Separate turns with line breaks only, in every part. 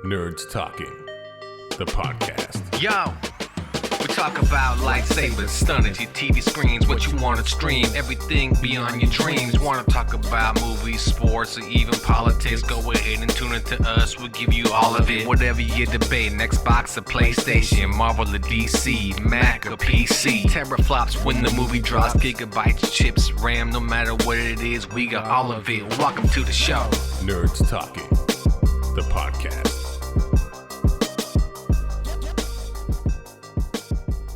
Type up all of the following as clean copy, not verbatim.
Nerds Talking, the podcast.
Yo, we talk about lightsabers, stunning your TV screens, what you want to stream, everything beyond your dreams. Want to talk about movies, sports, or even politics? Go ahead and tune into us. We'll give you all of it. Whatever you're debating, Xbox or PlayStation, Marvel or DC, Mac or PC. Teraflops when the movie drops, gigabytes, chips, RAM, no matter what it is, we got all of it. Welcome to the show.
Nerds Talking, the podcast.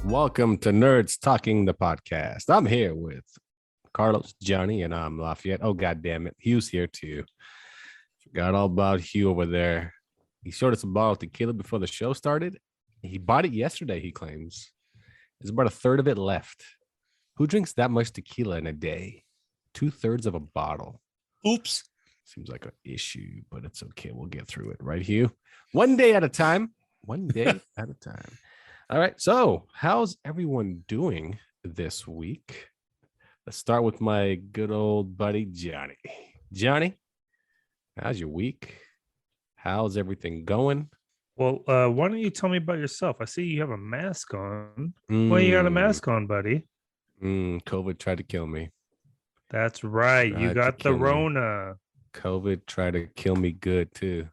Welcome to Nerds Talking, the podcast. I'm here with Carlos, Johnny, and I'm Lafayette. Oh, God damn it. Hugh's here too. Forgot all about Hugh over there. He showed us a bottle of tequila before the show started. He bought it yesterday, he claims. There's about a third of it left. Who drinks that much tequila in a day? 2/3 of a bottle.
Oops.
Seems like an issue, but it's okay. We'll get through it, right, Hugh? One day at a time. One day at a time. All right. So, how's everyone doing this week? Let's start with my good old buddy, Johnny. Johnny, how's your week? How's everything going?
Well, why don't you tell me about yourself? I see you have a mask on. Why you got a mask on, buddy?
COVID tried to kill me.
That's right. You got the Rona.
COVID tried to kill me good, too.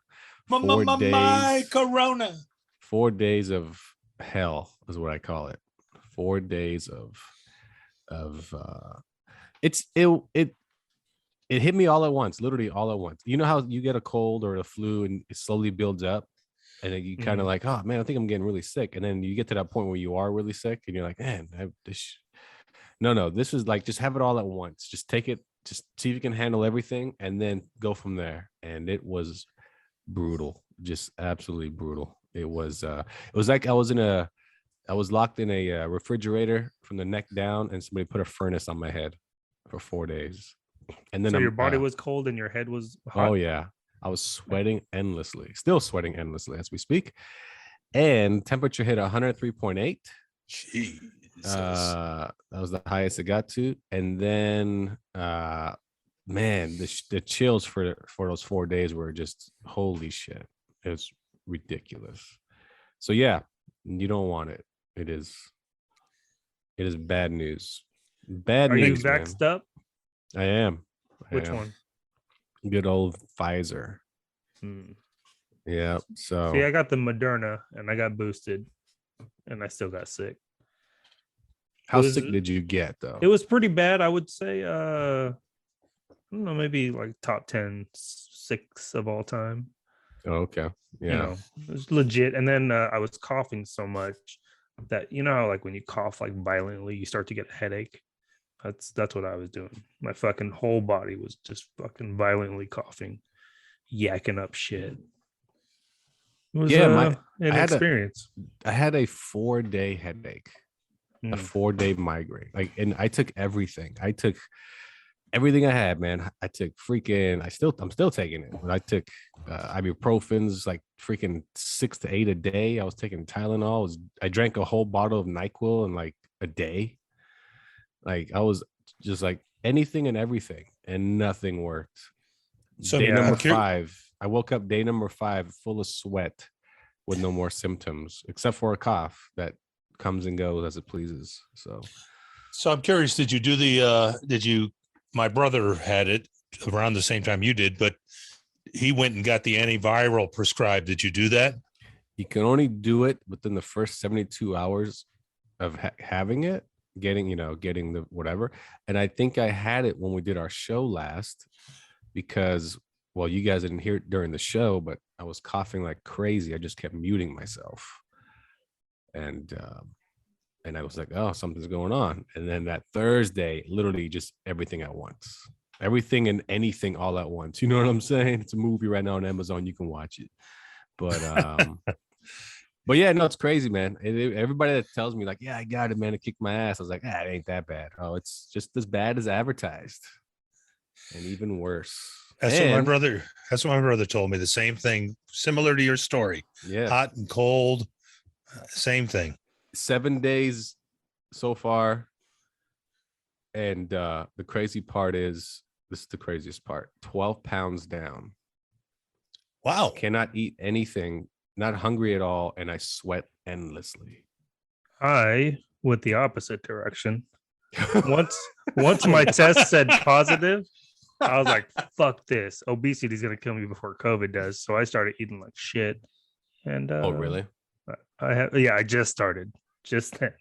My Corona.
4 days of hell is what I call it. 4 days of it hit me all at once, literally all at once. You know how you get a cold or a flu and it slowly builds up, and then you kind of like, oh man, I think I'm getting really sick, and then you get to that point where you are really sick and you're like, man, this is like, just have it all at once. Just take it, just see if you can handle everything and then go from there. And it was brutal, just absolutely brutal. It was like I was locked in a refrigerator from the neck down, and somebody put a furnace on my head for 4 days. And then
so your body was cold and your head was hot.
Oh yeah, I was sweating endlessly, still sweating endlessly as we speak. And temperature hit 103.8.
Jesus.
That was the highest it got to. And then man, the chills for those 4 days were just holy shit. It was ridiculous. So yeah, you don't want it. It is bad news. Bad
Are
news.
You vaxxed up?
I am.
Which one?
Good old Pfizer. Yeah. So
see, I got the Moderna and I got boosted and I still got sick.
How sick did you get though?
It was pretty bad. I would say I don't know, maybe like top 10 6 of all time.
Oh, okay. Yeah.
You know, it was legit. And then I was coughing so much that, you know how like when you cough like violently, you start to get a headache. That's what I was doing. My fucking whole body was just fucking violently coughing, yakking up shit. It was an experience.
I had a 4-day headache, a 4-day migraine. Like, and I took everything. I took everything I had, man. I took I'm still taking it. But I took ibuprofens, like freaking 6 to 8 a day. I was taking Tylenol. I drank a whole bottle of NyQuil in like a day. Like I was just like anything and everything, and nothing worked.
So
day number 5, I woke up day number 5 full of sweat with no more symptoms except for a cough that comes and goes as it pleases. So
I'm curious, did you my brother had it around the same time you did, but he went and got the antiviral prescribed. Did you do that?
You can only do it within the first 72 hours of having it, getting the whatever. And I think I had it when we did our show last because, well, you guys didn't hear it during the show, but I was coughing like crazy. I just kept muting myself. And I was like, oh, something's going on. And then that Thursday, literally just everything at once. Everything and anything all at once. You know what I'm saying? It's a movie right now on Amazon. You can watch it. But but yeah, no, it's crazy, man. Everybody that tells me like, yeah, I got it, man, to kick my ass. I was like, it ain't that bad. Oh, it's just as bad as advertised. And even worse.
That's what my brother told me. The same thing, similar to your story.
Yeah.
Hot and cold. Same thing.
7 days so far. And the crazy part is, this is the craziest part, 12 pounds down.
Wow.
Cannot eat anything, not hungry at all, and I sweat endlessly.
I went the opposite direction. Once my test said positive, I was like, fuck this. Obesity is gonna kill me before COVID does. So I started eating like shit. And
Oh, really?
I just started. Just then.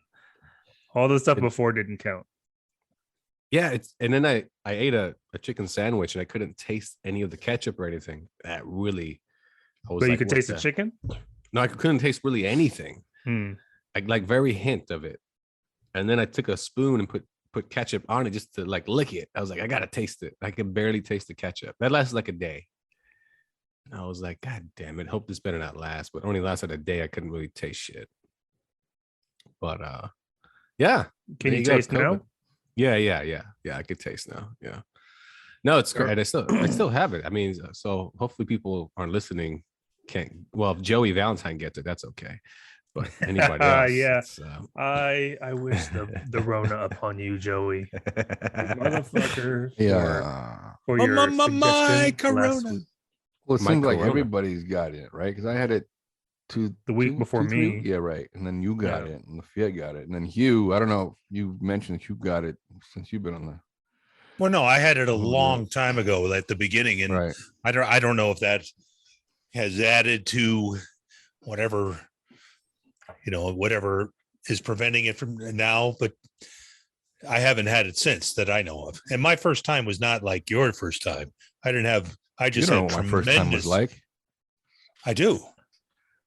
All the stuff before didn't count.
Yeah, and then I ate a chicken sandwich and I couldn't taste any of the ketchup or anything. That really, I was
But you
like,
could
what
taste the
the-
chicken?
No, I couldn't taste really anything. Like very hint of it. And then I took a spoon and put ketchup on it just to like lick it. I was like, I gotta taste it. I could barely taste the ketchup. That lasted like a day. And I was like, God damn it. Hope this better not last. But it only lasted a day. I couldn't really taste shit. But yeah.
Can
there
you
go,
taste now?
COVID. Yeah. I could taste now. Yeah. No, it's great. And I still have it. I mean, so hopefully people aren't listening. Well, if Joey Valentine gets it, that's okay. But anybody else,
Yeah. I wish the Rona upon you, Joey. You motherfucker.
Yeah.
For your
My
suggestion last
Corona.
week.
Well, it
My
seems like
Corona.
everybody's got it, right? Because I had it
The week before me.
Yeah, right. And then you got
Yeah.
it, and Lafayette got it, and then Hugh. I don't know. You mentioned that you got it since you've been on the
Well, no, I had it a
Oh,
long time ago at the beginning, and
right.
I don't know if that has added to whatever whatever is preventing it from now, but I haven't had it since that I know of. And my first time was not like your first time. I just
You know
had
what my first time was
tremendous-
like.
I do.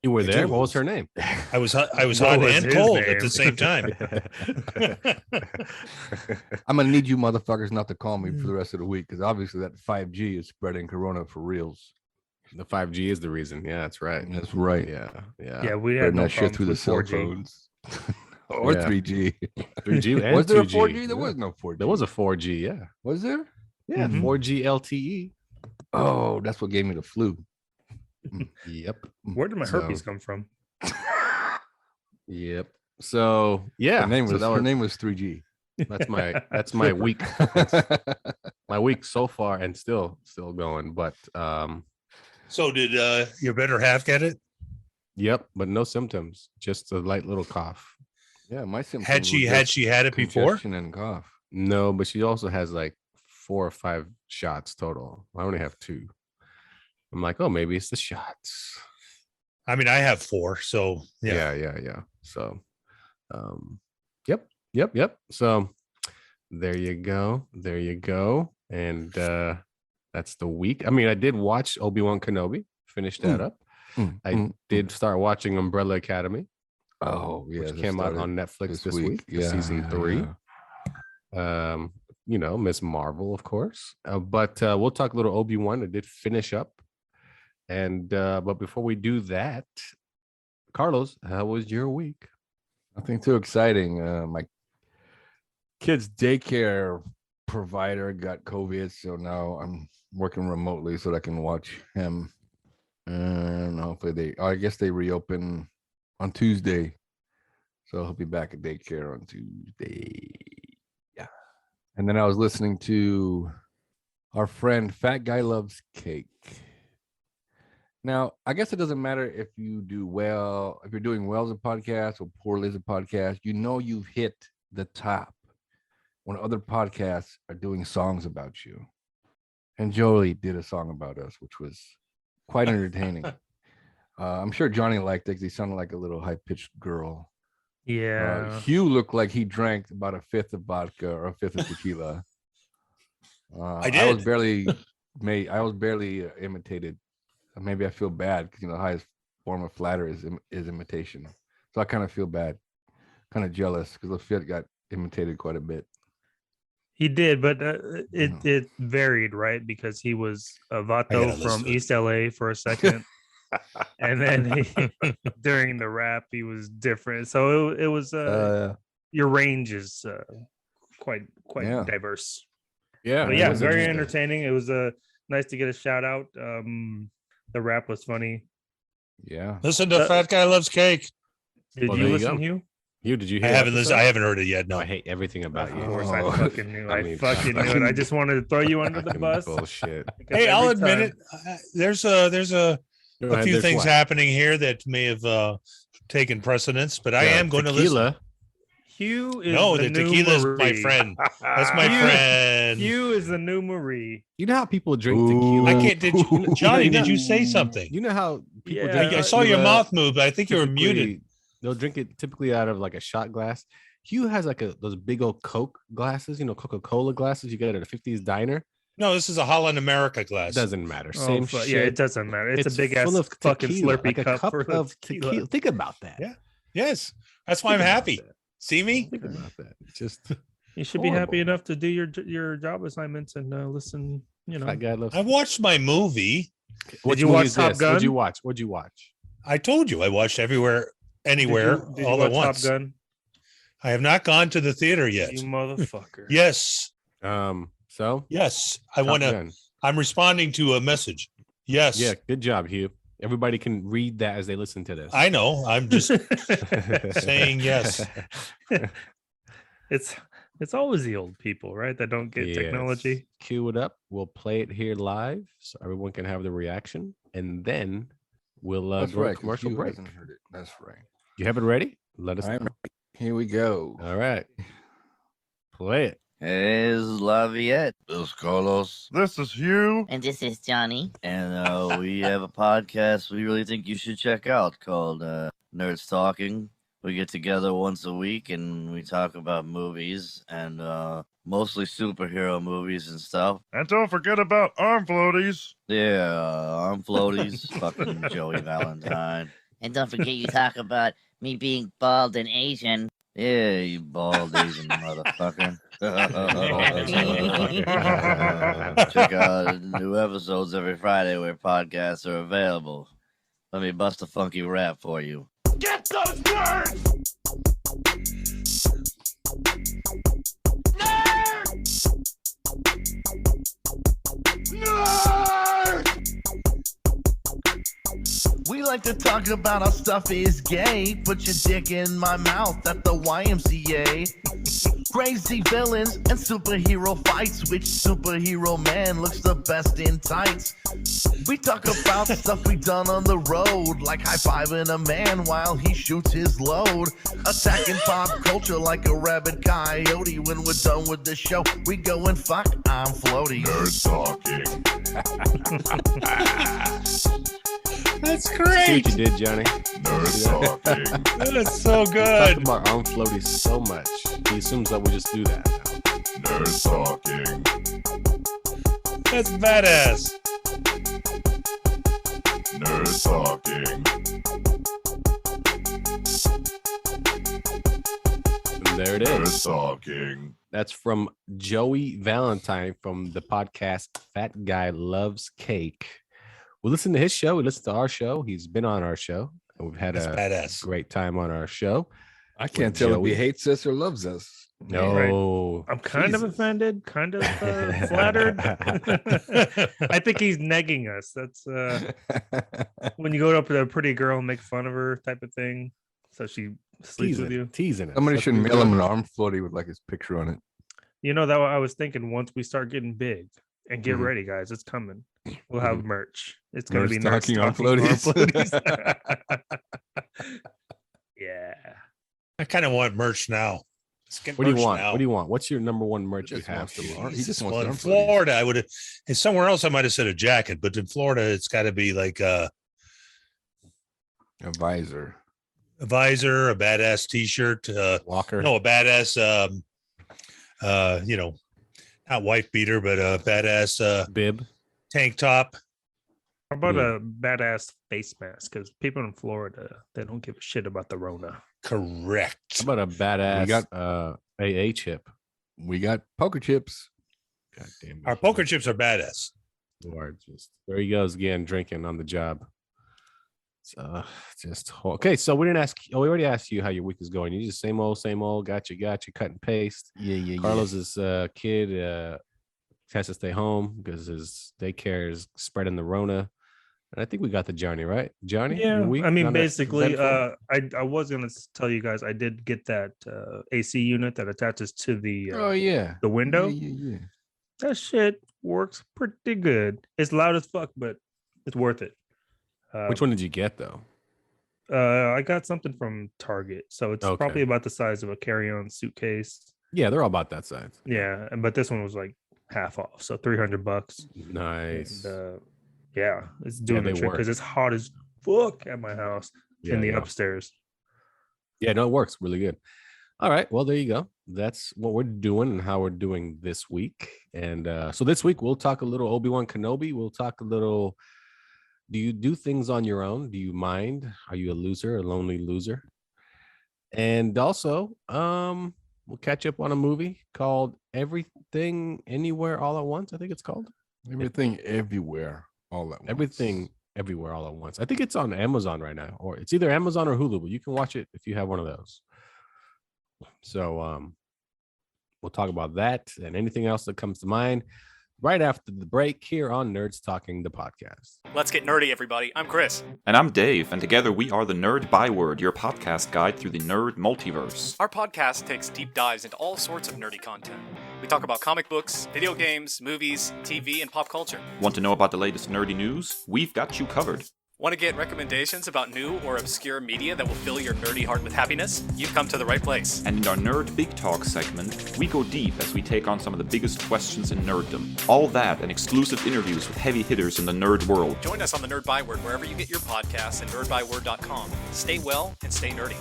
You were
I
there.
do.
What was her name?
I was hot
What
and
was his
cold at
name?
the same time.
I'm gonna need you motherfuckers not to call me for the rest of the week because obviously that 5G is spreading Corona for reals.
The 5G is the reason. Yeah, that's right.
That's right.
Yeah.
Yeah, we
Spreading
had no
that shit through the
problems
cell
with 4G.
phones or
Yeah.
3G.
3G and
Was there
2G.
a 4G? There
Yeah.
was no 4G.
There was a 4G. Yeah.
Was there?
Yeah.
Mhm.
4G LTE.
Oh, that's what gave me the flu.
Yep.
Where did my
So-
herpes come from?
Yep. So yeah.
Her name
so
was
that
her name was 3G.
That's my week. My week so far and still going. But
So did your better half get it?
yep, but no symptoms. Just a light little cough.
Yeah, my symptoms.
Had she
were just
had it before?
congestion and cough.
No, but she also has like 4 or 5 shots total. I only have 2. I'm like, oh, maybe it's the shots.
I mean, I have 4, so yeah.
Yeah. So, yep. So there you go. And that's the week. I mean, I did watch Obi-Wan Kenobi, finish that up. I did start watching Umbrella Academy,
Oh, yeah.
which
that
came out
started
on Netflix this week,
Yeah,
season 3.
yeah.
Miss Marvel, of course. But we'll talk a little Obi-Wan. I did finish up. And but before we do that, Carlos, how was your week?
Nothing too exciting. My kid's daycare provider got COVID, so now I'm working remotely so that I can watch him. And hopefully I guess they reopen on Tuesday, so he'll be back at daycare on Tuesday. Yeah. And then I was listening to our friend Fat Guy Loves Cake. Now, I guess it doesn't matter if you do well, if you're doing well as a podcast or poorly as a podcast, you've hit the top when other podcasts are doing songs about you. And Jolie did a song about us, which was quite entertaining. I'm sure Johnny liked it because he sounded like a little high-pitched girl.
Yeah.
Hugh looked like he drank about a fifth of vodka or a fifth of tequila.
I
I was
did.
barely imitated. Maybe I feel bad because the highest form of flattery is imitation. So I kind of feel bad, kind of jealous because Lafayette got imitated quite a bit.
He did, but it varied, right? Because he was a
gotta
Vato
listen
from
to it.
East LA for a second. And then during the rap, he was different. So it was your range is quite
Yeah.
diverse.
Yeah.
But
it
yeah,
was
very
interesting.
entertaining. It was nice to get a shout out. The rap was funny.
Yeah.
Listen to Fat Guy Loves Cake.
Did
Well,
you
there you
listen,
go.
Hugh?
Hugh, did you
I
hear
haven't listened. I haven't heard it yet. No.
I hate everything about
Of
you.
course,
Oh.
I fucking knew.
I
I
mean,
fucking knew it. I just wanted to throw you under the
Fucking
bus.
bullshit.
because
Hey, I'll
every
admit
time-
it. There's a
Go
a
ahead,
few
there's
things
what?
happening here that may have taken precedence, but I
Yeah,
am going to
tequila.
listen.
Hugh is
No,
the
the
new
tequila's
Marie.
my friend. That's my
Hugh-
friend.
Hugh is the new Marie.
You know how people drink
Ooh.
tequila?
I can't. Did you, Johnny?
you know-
Did you say something?
You know how people
Yeah.
drink
I saw your
tequila,
mouth move, but I think you were muted.
typically- They'll drink it typically out of like a shot glass. Hugh has like those big old Coke glasses, Coca-Cola glasses you get at a 50s diner.
No, this is a Holland America glass.
Doesn't matter.
Oh,
Same shit.
yeah, it doesn't matter. It's a big ass
full of
fucking
tequila,
Slurpee
like a
cup, for
of
tequila.
tequila. Think about that.
Yeah. Yes, that's why I'm
Think about
happy.
that.
See me?
Think about that. Just
You should be happy
horrible.
enough to do your job assignments and listen.
Fat guy loves.
I watched my movie.
Which
you
movie
watch
is
Top
this?
Gun?
What'd you watch?
I told you I watched everywhere, anywhere,
Did you
all at
watch
once.
Top Gun?
I have not gone to the theater yet.
You motherfucker.
Yes,
So
yes. I
Top
want to.
Gun.
I'm responding to a message. Yes.
Yeah, good job, Hugh. Everybody can read that as they listen to this.
I know. I'm just saying yes.
It's always the old people, right? That don't get
Yes.
technology.
Cue it up. We'll play it here live so everyone can have the reaction, and then we'll
That's
go to
right. 'cause
commercial
Hugh
break.
hasn't heard it. That's right.
You have it ready? Let us
I'm
know.
ready. Here we go.
All right, play it.
Hey, this is Laviette. This is Carlos.
This is Hugh.
And this is Johnny.
And we have a podcast we really think you should check out called Nerds Talking. We get together once a week and we talk about movies and mostly superhero movies and stuff.
And don't forget about arm floaties.
Yeah, arm floaties, fucking Joey Valentine.
And don't forget you talk about me being bald and Asian.
Yeah, you bald Asian motherfucker. Check out new episodes every Friday where podcasts are available. Let me bust a funky rap for you.
Get those words!
We like to talk about how stuff is gay. Put your dick in my mouth at the YMCA. Crazy villains and superhero fights. Which superhero man looks the best in tights? We talk about stuff we done on the road, like high-fiving a man while he shoots his load. Attacking pop culture like a rabid coyote. When we're done with the show, we go and fuck on floaties.
Nerd talking.
That's
See
great.
what you did, Johnny.
Nerd talking.
That's so
Talk
good.
about arm floaties so much. He assumes that we just do that.
Nerd talking.
That's badass.
Nerd talking.
And there it is.
Nerd talking.
That's from Joey Valentine from the podcast Fat Guy Loves Cake. We listen to his show. We listen to our show. He's been on our show, and we've had
That's
a
badass.
great time on our show.
I can't tell if
Joey.
he hates us or loves us.
No,
I'm kind of
Jesus.
offended, kind of flattered. I think he's negging us. That's when you go up to a pretty girl and make fun of her type of thing. So she sleeps with you.
Teasing us.
Somebody
That's
should
what he's
mail him
doing.
an arm floaty with like his picture on it.
You know, that I was thinking once we start getting big, and get
Mhm.
ready, guys, it's coming. We'll have merch. It's going to be
Nerds
Nerds
Talking on
Talking
floaties.
Yeah.
I kind of want merch now. Let's get
What do you
merch
want?
now.
What do you want? What's your number one merch you
just
have?
wants to
Steve?
learn. He
Jesus,
just wants
well,
arm
in
floaties.
Florida, I would have. Somewhere else, I might have said a jacket, but in Florida, it's got to be like a
Visor.
visor, a badass T-shirt.
Walker.
No, a badass. Not wife beater, but a badass
Bib.
tank top.
How about
Yeah.
a badass face mask? Because people in Florida, they don't give a shit about the Rona.
Correct.
How about a badass
got-
AA chip?
We got poker chips.
God damn it.
Our poker chips are badass.
Lord, just there he goes again, drinking on the job. So just okay. So we didn't ask. Oh, we already asked you how your week is going. You just same old, got you, cut and paste.
Yeah.
Carlos's kid has to stay home because his daycare is spreading the Rona. And I think we got the Johnny right. Johnny,
Yeah,
your week?
I mean,
Not that
basically,
eventful?
I was gonna tell you guys I did get that AC unit that attaches to the
Oh yeah.
the window.
Yeah.
That shit works pretty good. It's loud as fuck, but it's worth it.
Which one did you get though?
I got something from Target, so it's probably
Okay.
about the size of a carry-on suitcase.
Yeah, they're all about that size.
Yeah, but this one was like half off, so $300.
Nice.
And yeah, it's
Yeah,
doing
they
the trick
work.
because it's hot as fuck at my house in the upstairs.
Yeah, no, it works really good. All right, well, there you go. That's what we're doing and how we're doing this week. And so this week we'll talk a little Obi-Wan Kenobi. We'll talk a little. Do you do things on your own? Do you mind? Are you a loser, a lonely loser? And also, we'll catch up on a movie called Everything Anywhere All at Once. I think it's called
Everything Everywhere All at Once.
Everything Everywhere All at Once. I think it's on Amazon right now, or it's either Amazon or Hulu, but you can watch it if you have one of those. So we'll talk about that and anything else that comes to mind right after the break here on Nerds Talking, the podcast.
Let's get nerdy, everybody. I'm Chris.
And I'm Dave, and together we are the Nerd Byword, your podcast guide through the nerd multiverse.
Our podcast takes deep dives into all sorts of nerdy content. We talk about comic books, video games, movies, TV, and pop culture.
Want to know about the latest nerdy news? We've got you covered.
Want to get recommendations about new or obscure media that will fill your nerdy heart with happiness? You've come to the right place.
And in our Nerd Big Talk segment, we go deep as we take on some of the biggest questions in nerddom. All that and exclusive interviews with heavy hitters in the nerd world.
Join us on the Nerd Byword wherever you get your podcasts and nerdbyword.com. Stay well and stay nerdy.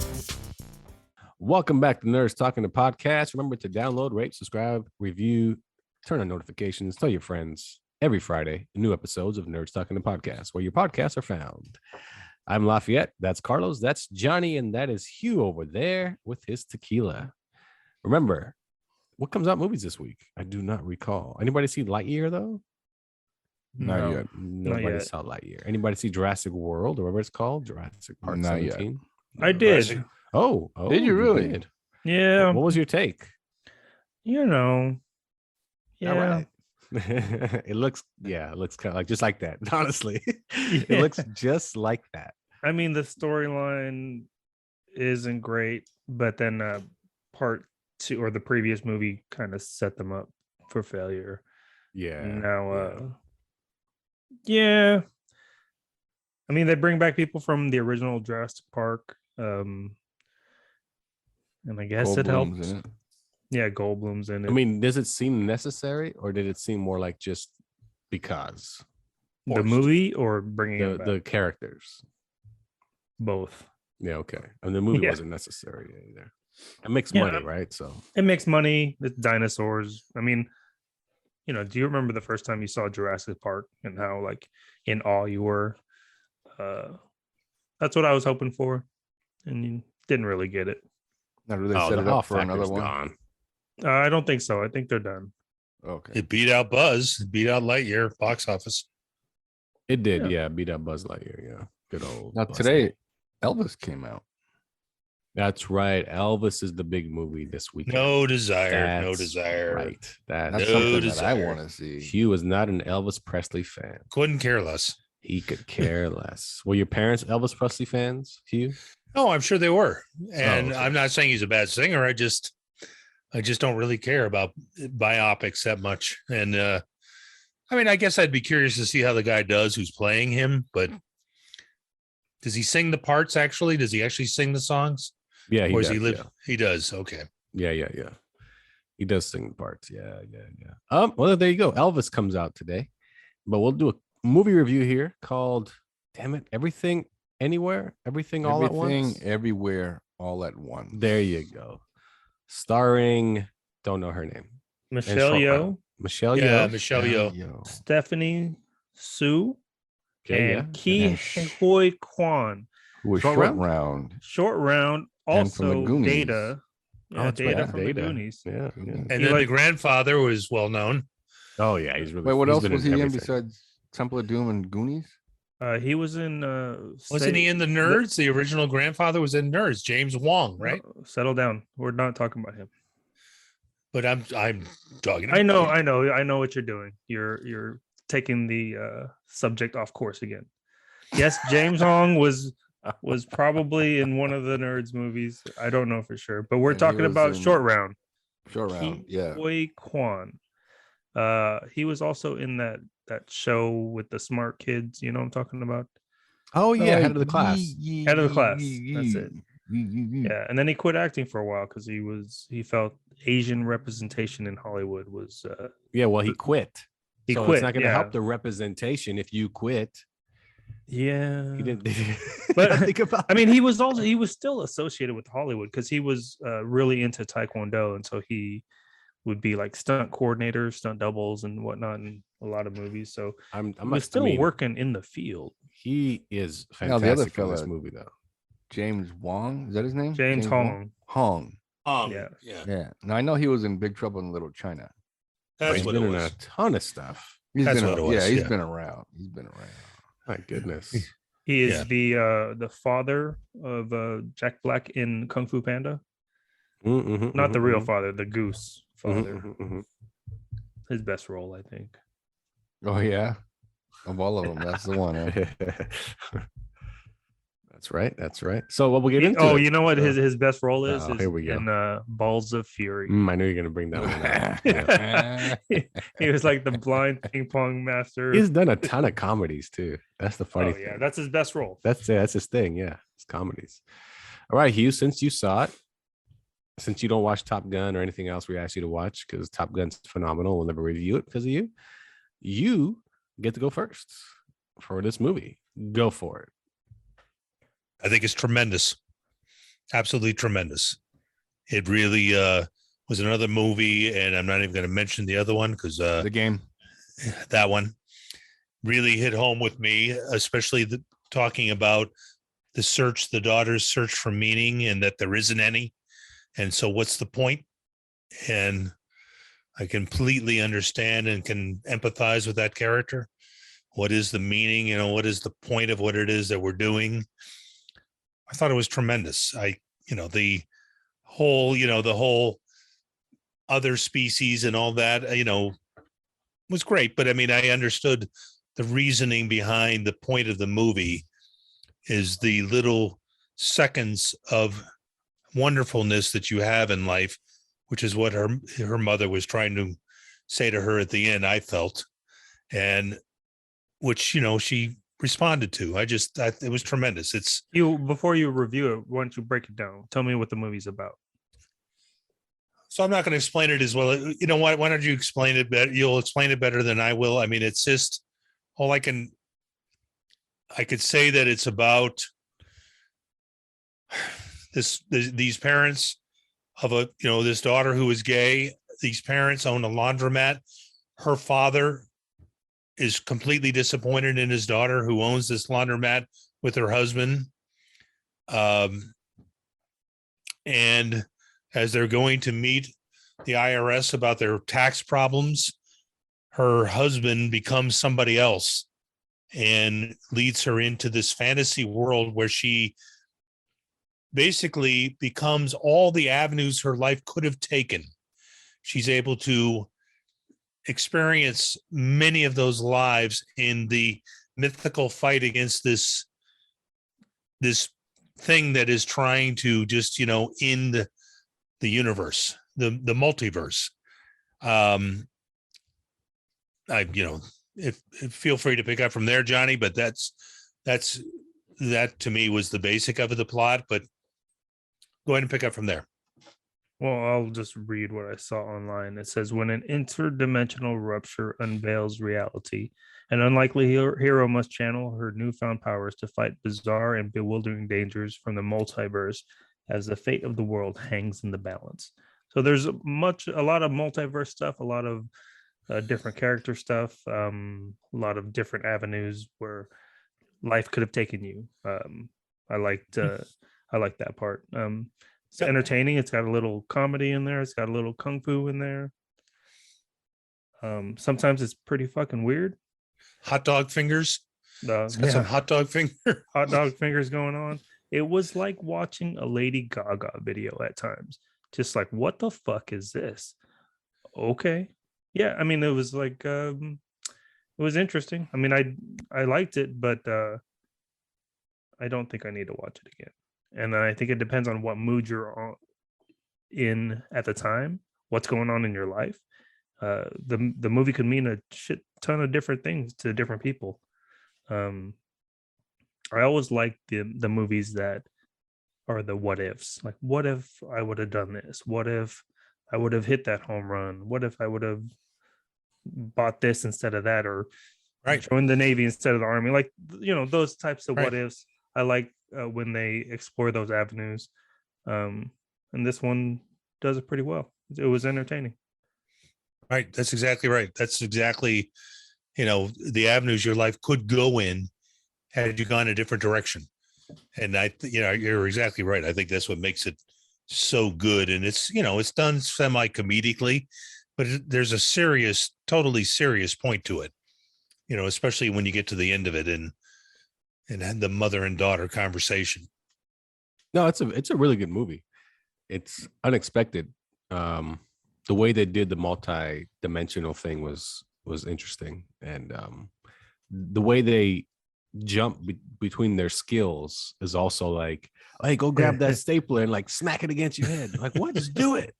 Welcome back to Nerds Talking, the podcast. Remember to download, rate, subscribe, review, turn on notifications, tell your friends. Every Friday, new episodes of Nerds Talking the Podcast, where your podcasts are found. I'm Lafayette. That's Carlos. That's Johnny. And that is Hugh over there with his tequila. Remember, what comes out movies this week? I do not recall. Anybody see Lightyear, though?
Not yet.
Nobody saw Lightyear. Anybody see Jurassic World or whatever it's called? Jurassic Park
Not
17?
I did.
Oh,
Did you really?
did.
Yeah.
What was your take?
You know. Yeah.
All right. it looks kind of like just like that. Honestly, it looks just like that.
I mean, the storyline isn't great, but then part two or the previous movie kind of set them up for failure.
Yeah.
Now, yeah. I mean, they bring back people from the original Jurassic Park, and I guess it
Goldblum's
helps.
in it.
Yeah, Goldblum's in it.
I mean, does it seem necessary, or did it seem more like just because
the
forced?
movie or bringing it back?
the characters?
Both.
Yeah, okay. And the movie
Yeah.
wasn't necessary either. It makes
Yeah.
money, right? So
It makes money. It's dinosaurs. I mean, you know, do you remember the first time you saw Jurassic Park and how like in awe you were? That's what I was hoping for, and you didn't really get it.
Not really
oh,
set
the
it
awe
up for another
factor's
one.
gone.
I don't think so. I think they're done.
Okay.
It beat out Buzz, it beat out Lightyear, box office.
It did,
Yeah.
yeah. Beat up Buzz Lightyear, yeah. Good old.
Now
Buzz
today,
Lightyear.
Elvis came out.
That's right. Elvis is the big movie this weekend.
No desire, no
That's
desire.
Right. That's
That's
No
something that I
desire.
want to see.
Hugh is not an Elvis Presley fan.
Couldn't care less.
He could care less. Were your parents Elvis Presley fans, Hugh?
Oh, I'm sure they were. And
okay.
I'm not saying he's a bad singer. I just don't really care about biopics that much. And I mean, I guess I'd be curious to see how the guy does who's playing him, but does he sing the parts actually? Does he actually sing the songs?
Yeah,
Or does he live?
Yeah.
He does. Okay.
Yeah. He does sing the parts. Yeah. Well, there you go. Elvis comes out today, but we'll do a movie review here called "Damn It, Everything Anywhere, Everything All at Once."
Everything, everywhere, all at once.
There you go. Starring, don't know her name.
Michelle
short
Yeoh,
round. Michelle
Yeah,
Yeoh.
Michelle Yeoh.
Stephanie Sue,
Okay,
and
yeah.
Ki Hoi Kwan.
Who was
Short
short
round?
round.
Short round.
And from the
Also,
Goonies.
Data. Yeah,
that's right,
Data from
Data.
the Goonies.
Yeah.
And
He
then the
like-
grandfather was well known.
Oh yeah, he's really.
Wait, what
he's
else
been
was he in
everything.
besides Temple of Doom and Goonies?
He was in.
Wasn't he in the Nerds? The original grandfather was in Nerds. James Wong, right?
Settle down. We're not talking about him.
But I'm talking.
I know what you're doing. You're taking the subject off course again. Yes, James Hong was probably in one of the Nerds movies. I don't know for sure, but we're
And he
talking
was
about
in-
Short Round.
Short round. Yeah.
Hoi Kwan. He was also in that show with the smart kids. You know what I'm talking about?
Oh yeah, head of the class.
Head of the class. That's it. Yeah, and then he quit acting for a while because he felt Asian representation in Hollywood was
Yeah, well, he quit.
He
so
quit,
it's not going to
yeah.
help the representation if you quit.
Yeah,
He didn't.
but
think about.
I mean, he was still associated with Hollywood because he was really into Taekwondo, and so he would be like stunt coordinator, stunt doubles, and whatnot in a lot of movies. So he was still working in the field.
He is
Now the other
fantastic in this
fella,
movie, though.
James Wong, is that his name?
James Hong.
Hong.
Yeah.
Yeah. Now I know he was in Big Trouble in Little China.
That's
He's
what
been
it
in
was.
a ton of stuff.
That's what it was.
Yeah, he's been around. He's been around.
My goodness.
He is the father of Jack Black in Kung Fu Panda. Not the real father, the goose father. His best role, I think.
Oh yeah, of all of them, that's the one. Huh?
That's right. That's right. So what we'll get into?
Oh, you know what his best role is?
Here we go.
In Balls of Fury.
I knew you're gonna bring that one up.
He was like the blind ping pong master.
He's done a ton of comedies too. That's the funny thing.
Yeah, that's his best role.
That's his thing. Yeah, it's comedies. All right, Hugh. Since you saw it, since you don't watch Top Gun or anything else, we asked you to watch because Top Gun's phenomenal. We'll never review it because of you. You get to go first for this movie. Go for it.
I think it's tremendous. Absolutely tremendous. It really was another movie, and I'm not even going to mention the other one because
The Game.
That one really hit home with me, especially talking about the daughter's search for meaning, and that there isn't any. And so what's the point? And I completely understand and can empathize with that character. What is the meaning? What is the point of what it is that we're doing? I thought it was tremendous. The whole other species and all that, was great. But I mean, I understood the reasoning behind the point of the movie is the little seconds of wonderfulness that you have in life, which is what her mother was trying to say to her at the end, I felt, and which, she responded to. It was tremendous. It's
before you review it, why don't you break it down? Tell me what the movie's about.
So I'm not going to explain it as well. You know what? Why don't you explain it better? You'll explain it better than I will. I mean, it's just all I could say that it's about these parents of this daughter who is gay. These parents own a laundromat. Her father is completely disappointed in his daughter who owns this laundromat with her husband. And as they're going to meet the IRS about their tax problems, her husband becomes somebody else and leads her into this fantasy world where she basically becomes all the avenues her life could have taken. She's able to experience many of those lives in the mythical fight against this thing that is trying to just end the universe, the multiverse. Feel free to pick up from there, Johnny, but that to me was the basic of the plot, but go ahead and pick up from there.
Well, I'll just read what I saw online. It says, when an interdimensional rupture unveils reality, an unlikely hero must channel her newfound powers to fight bizarre and bewildering dangers from the multiverse as the fate of the world hangs in the balance. So there's a lot of multiverse stuff, a lot of different character stuff, a lot of different avenues where life could have taken you. I liked that part. It's entertaining. It's got a little comedy in there. It's got a little kung fu in there. Sometimes it's pretty fucking weird.
Hot dog fingers. It's got some hot dog
fingers going on. It was like watching a Lady Gaga video at times. Just like, what the fuck is this? Okay. Yeah, I mean, it was like it was interesting. I mean, I liked it, but I don't think I need to watch it again. And I think it depends on what mood you're in at the time, what's going on in your life. The movie could mean a shit ton of different things to different people. I always like the movies that are the what ifs. Like, what if I would have done this? What if I would have hit that home run? What if I would have bought this instead of that, or
Right.
joined the Navy instead of the Army? Like, those types of
Right.
what ifs. I like when they explore those avenues. And this one does it pretty well. It was entertaining.
Right. That's exactly right. That's exactly, the avenues your life could go in had you gone a different direction. And you're exactly right. I think that's what makes it so good. And it's, it's done semi-comedically, but there's a totally serious point to it, especially when you get to the end of it and the mother and daughter conversation.
No, it's a really good movie. It's unexpected. The way they did the multi-dimensional thing was interesting, and the way they jump between their skills is also like, hey, go grab that stapler and like smack it against your head. Like, what? Just do it,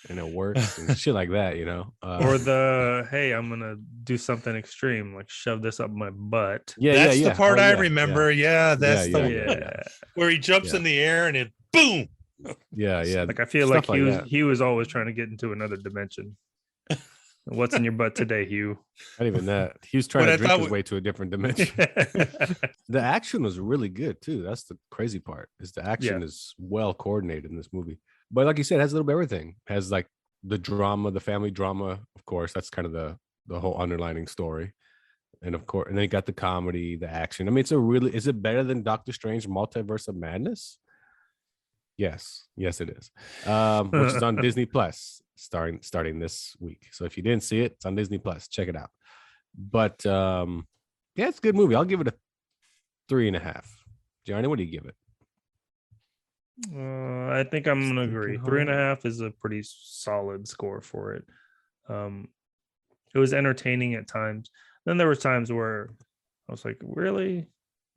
and it works and shit like that,
Or the hey, I'm gonna do something extreme, like shove this up my butt.
That's the part I remember. Yeah, that's where he jumps
Yeah.
in the air and it boom.
Yeah.
Like, I feel
Stuff
like Hugh was always trying to get into another dimension. What's in your butt today, Hugh?
Not even that. He was trying to drink his way to a different dimension. The action was really good too. That's the crazy part. Is the action is well coordinated in this movie. But like you said, it has a little bit of everything. It has like the drama, the family drama. Of course, that's kind of the whole underlining story. And of course, and then you got the comedy, the action. I mean, is it better than Doctor Strange Multiverse of Madness? Yes, it is. Which is on Disney Plus, starting this week. So if you didn't see it, it's on Disney Plus. Check it out. But it's a good movie. I'll give it a 3.5. Johnny, what do you give it?
I think I'm gonna agree. 3.5 is a pretty solid score for it. It was entertaining at times. Then there were times where I was like, really?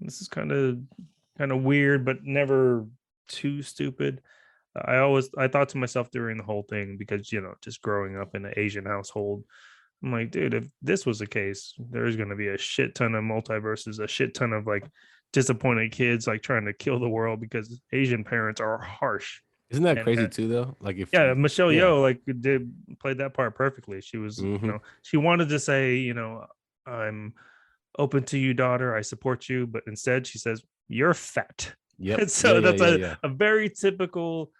This is kind of weird, but never too stupid. I thought to myself during the whole thing, because just growing up in an Asian household, I'm like, dude, if this was the case, there's going to be a shit ton of multiverses, a shit ton of like disappointed kids like trying to kill the world, because Asian parents are harsh.
Isn't that crazy too, though? Like, if
Michelle Yeoh played that part perfectly. She was, she wanted to say, I'm open to you, daughter. I support you, but instead she says, "You're fat."
Yep.
So that's a very typical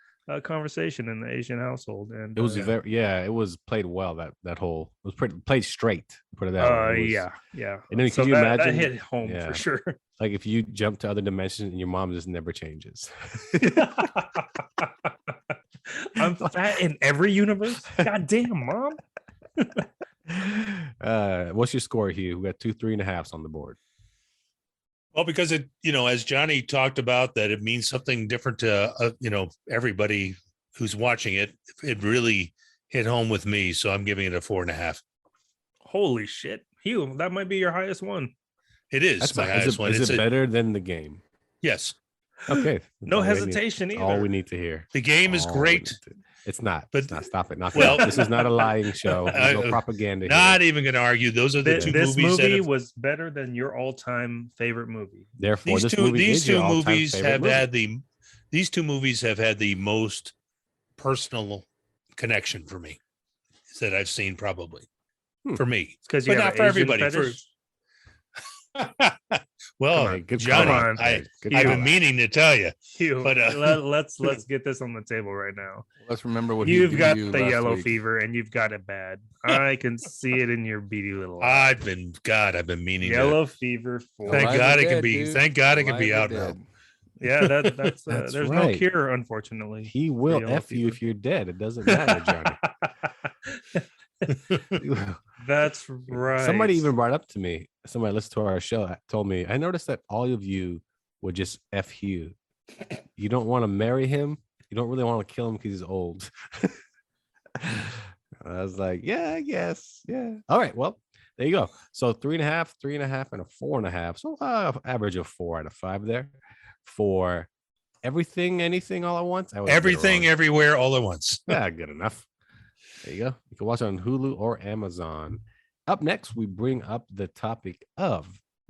conversation in the Asian household, and
it was it was played well. That whole it was played straight. Put it that way.
Yeah.
And then
So
can you imagine
that hit home for sure.
Like if you jump to other dimensions and your mom just never changes.
I'm fat in every universe. God damn, mom.
What's your score, Hugh? We got 2 3.5s on the board.
Well, because it, as Johnny talked about, that it means something different to, everybody who's watching it. It really hit home with me. So I'm giving it a 4.5.
Holy shit. Hugh, that might be your highest one.
It is.
That's
my highest one.
Is it better than the game?
Yes.
Okay.
No hesitation either.
All we need to hear.
The game is great.
It's not.
But
it's not. Stop it. This is not a lying show. There's no propaganda.
Not even going to argue. Those are the two movies.
This movie was better than your all-time favorite movie.
Therefore,
these two movies have had the most personal connection for me that I've seen, probably for me.
Because you
not for everybody. Well, Johnny, I've been meaning to tell you.
Hugh, but let's get this on the table right now.
Let's remember what
you've got the yellow fever, and you've got it bad. I can see it in your beady little eyes.
I've been meaning
yellow fever.
Thank God it can be. Thank God it can be out now.
Yeah, that's there's no cure, unfortunately.
He will F you if you're dead. It doesn't matter, Johnny.
That's right.
Somebody even brought up to me. Somebody listened to our show told me, I noticed that all of you would just F Hugh. You don't want to marry him. You don't really want to kill him because he's old. I was like, yeah, I guess. Yeah. All right. Well, there you go. So 3.5, 3.5, and a 4.5. So average of 4 out of 5 there for everything, anything, all at once.
Everything, everywhere, all at once.
Yeah, good enough. There you go. You can watch it on Hulu or Amazon. Up next, we bring up the topic of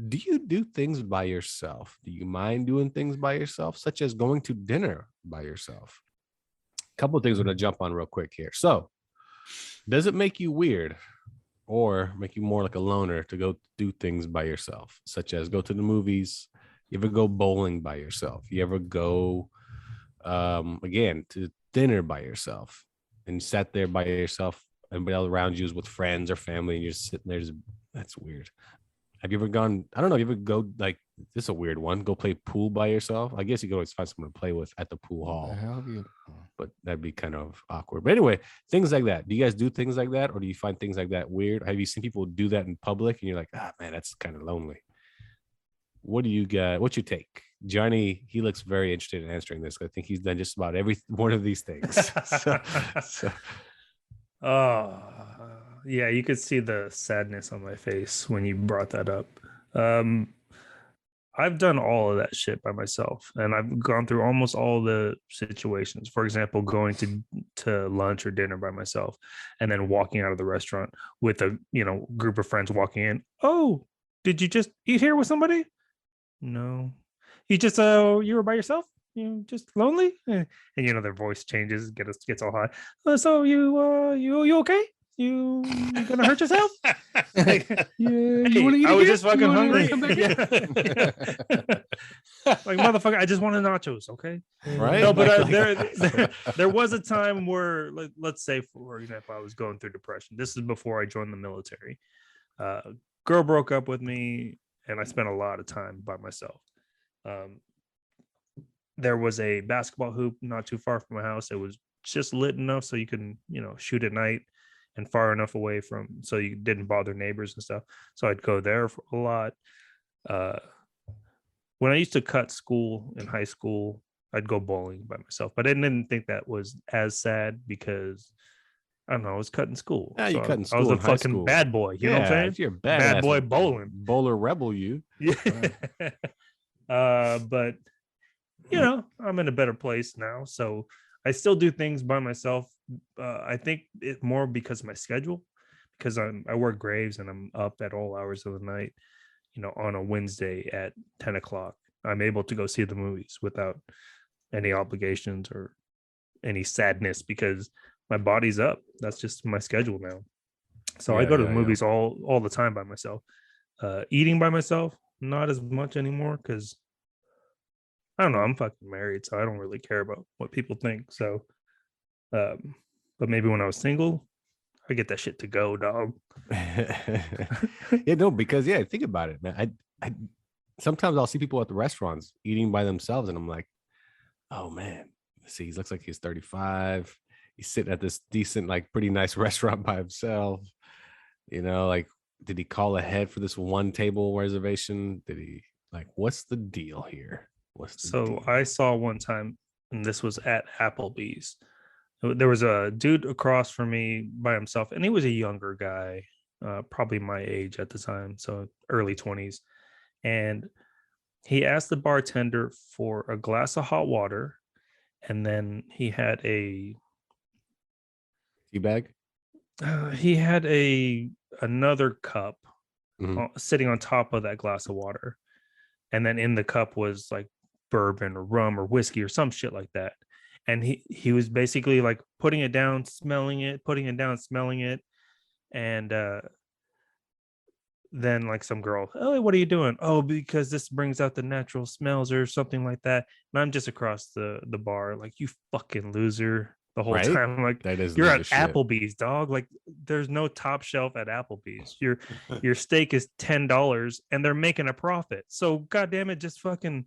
do you do things by yourself? Do you mind doing things by yourself, such as going to dinner by yourself? A couple of things we're gonna jump on real quick here. So, does it make you weird or make you more like a loner to go do things by yourself, such as go to the movies? You ever go bowling by yourself? You ever go again to dinner by yourself and you sat there by yourself? Everybody else around you is with friends or family, and you're sitting there. That's weird. Have you ever gone? I don't know. You ever go like this is a weird one? Go play pool by yourself? I guess you could always find someone to play with at the pool hall. But that'd be kind of awkward. But anyway, things like that. Do you guys do things like that, or do you find things like that weird? Have you seen people do that in public, and you're like, ah, man, that's kind of lonely? What do you got? What's your take, Johnny? He looks very interested in answering this. I think he's done just about every one of these things.
Oh, yeah, you could see the sadness on my face when you brought that up. I've done all of that shit by myself, and I've gone through almost all the situations. For example, going to lunch or dinner by myself, and then walking out of the restaurant with a group of friends walking in. Oh, did you just eat here with somebody? No, you just you were by yourself. You just lonely, and their voice changes, gets all high. So you okay? You gonna hurt yourself? Like, yeah, hey, I was just fucking hungry. Like, motherfucker, I just wanted nachos. Okay,
right?
No, but there was a time where, let's say, for example, I was going through depression. This is before I joined the military. Girl broke up with me, and I spent a lot of time by myself. There was a basketball hoop not too far from my house. It was just lit enough so you can, shoot at night, and far enough away so you didn't bother neighbors and stuff. So I'd go there for a lot. When I used to cut school in high school, I'd go bowling by myself, but I didn't think that was as sad because I don't know, I was cutting school.
Yeah,
so
you cutting school.
I was a
in high
fucking
school.
bad boy. You know what I'm saying?
If you're a
bad boy bowling.
Bowler rebel, you.
Yeah. But I'm in a better place now, so I still do things by myself. I think it more because of my schedule, because I work graves and I'm up at all hours of the night. On a Wednesday at 10 o'clock, I'm able to go see the movies without any obligations or any sadness because my body's up. That's just my schedule now. So I go to the movies all the time by myself. Eating by myself, not as much anymore because I don't know. I'm fucking married, so I don't really care about what people think. So, but maybe when I was single, I get that shit to go, dog.
Because think about it, man. I sometimes I'll see people at the restaurants eating by themselves, and I'm like, oh man, see, he looks like he's 35. He's sitting at this decent, like pretty nice restaurant by himself. Like, did he call ahead for this one table reservation? Did he what's the deal here?
I saw one time, and this was at Applebee's. There was a dude across from me by himself, and he was a younger guy, probably my age at the time, so early 20s. And he asked the bartender for a glass of hot water, and then he had a
tea bag.
He had another cup sitting on top of that glass of water, and then in the cup was like bourbon or rum or whiskey or some shit like that. And he was basically like putting it down, smelling it, and then like some girl, oh, what are you doing? Oh, because this brings out the natural smells or something like that. And I'm just across the bar, like, you fucking loser. The whole time, I'm like, you're at Applebee's, dog. Like, there's no top shelf at Applebee's. Your steak is $10 and they're making a profit. So goddamn it, just fucking.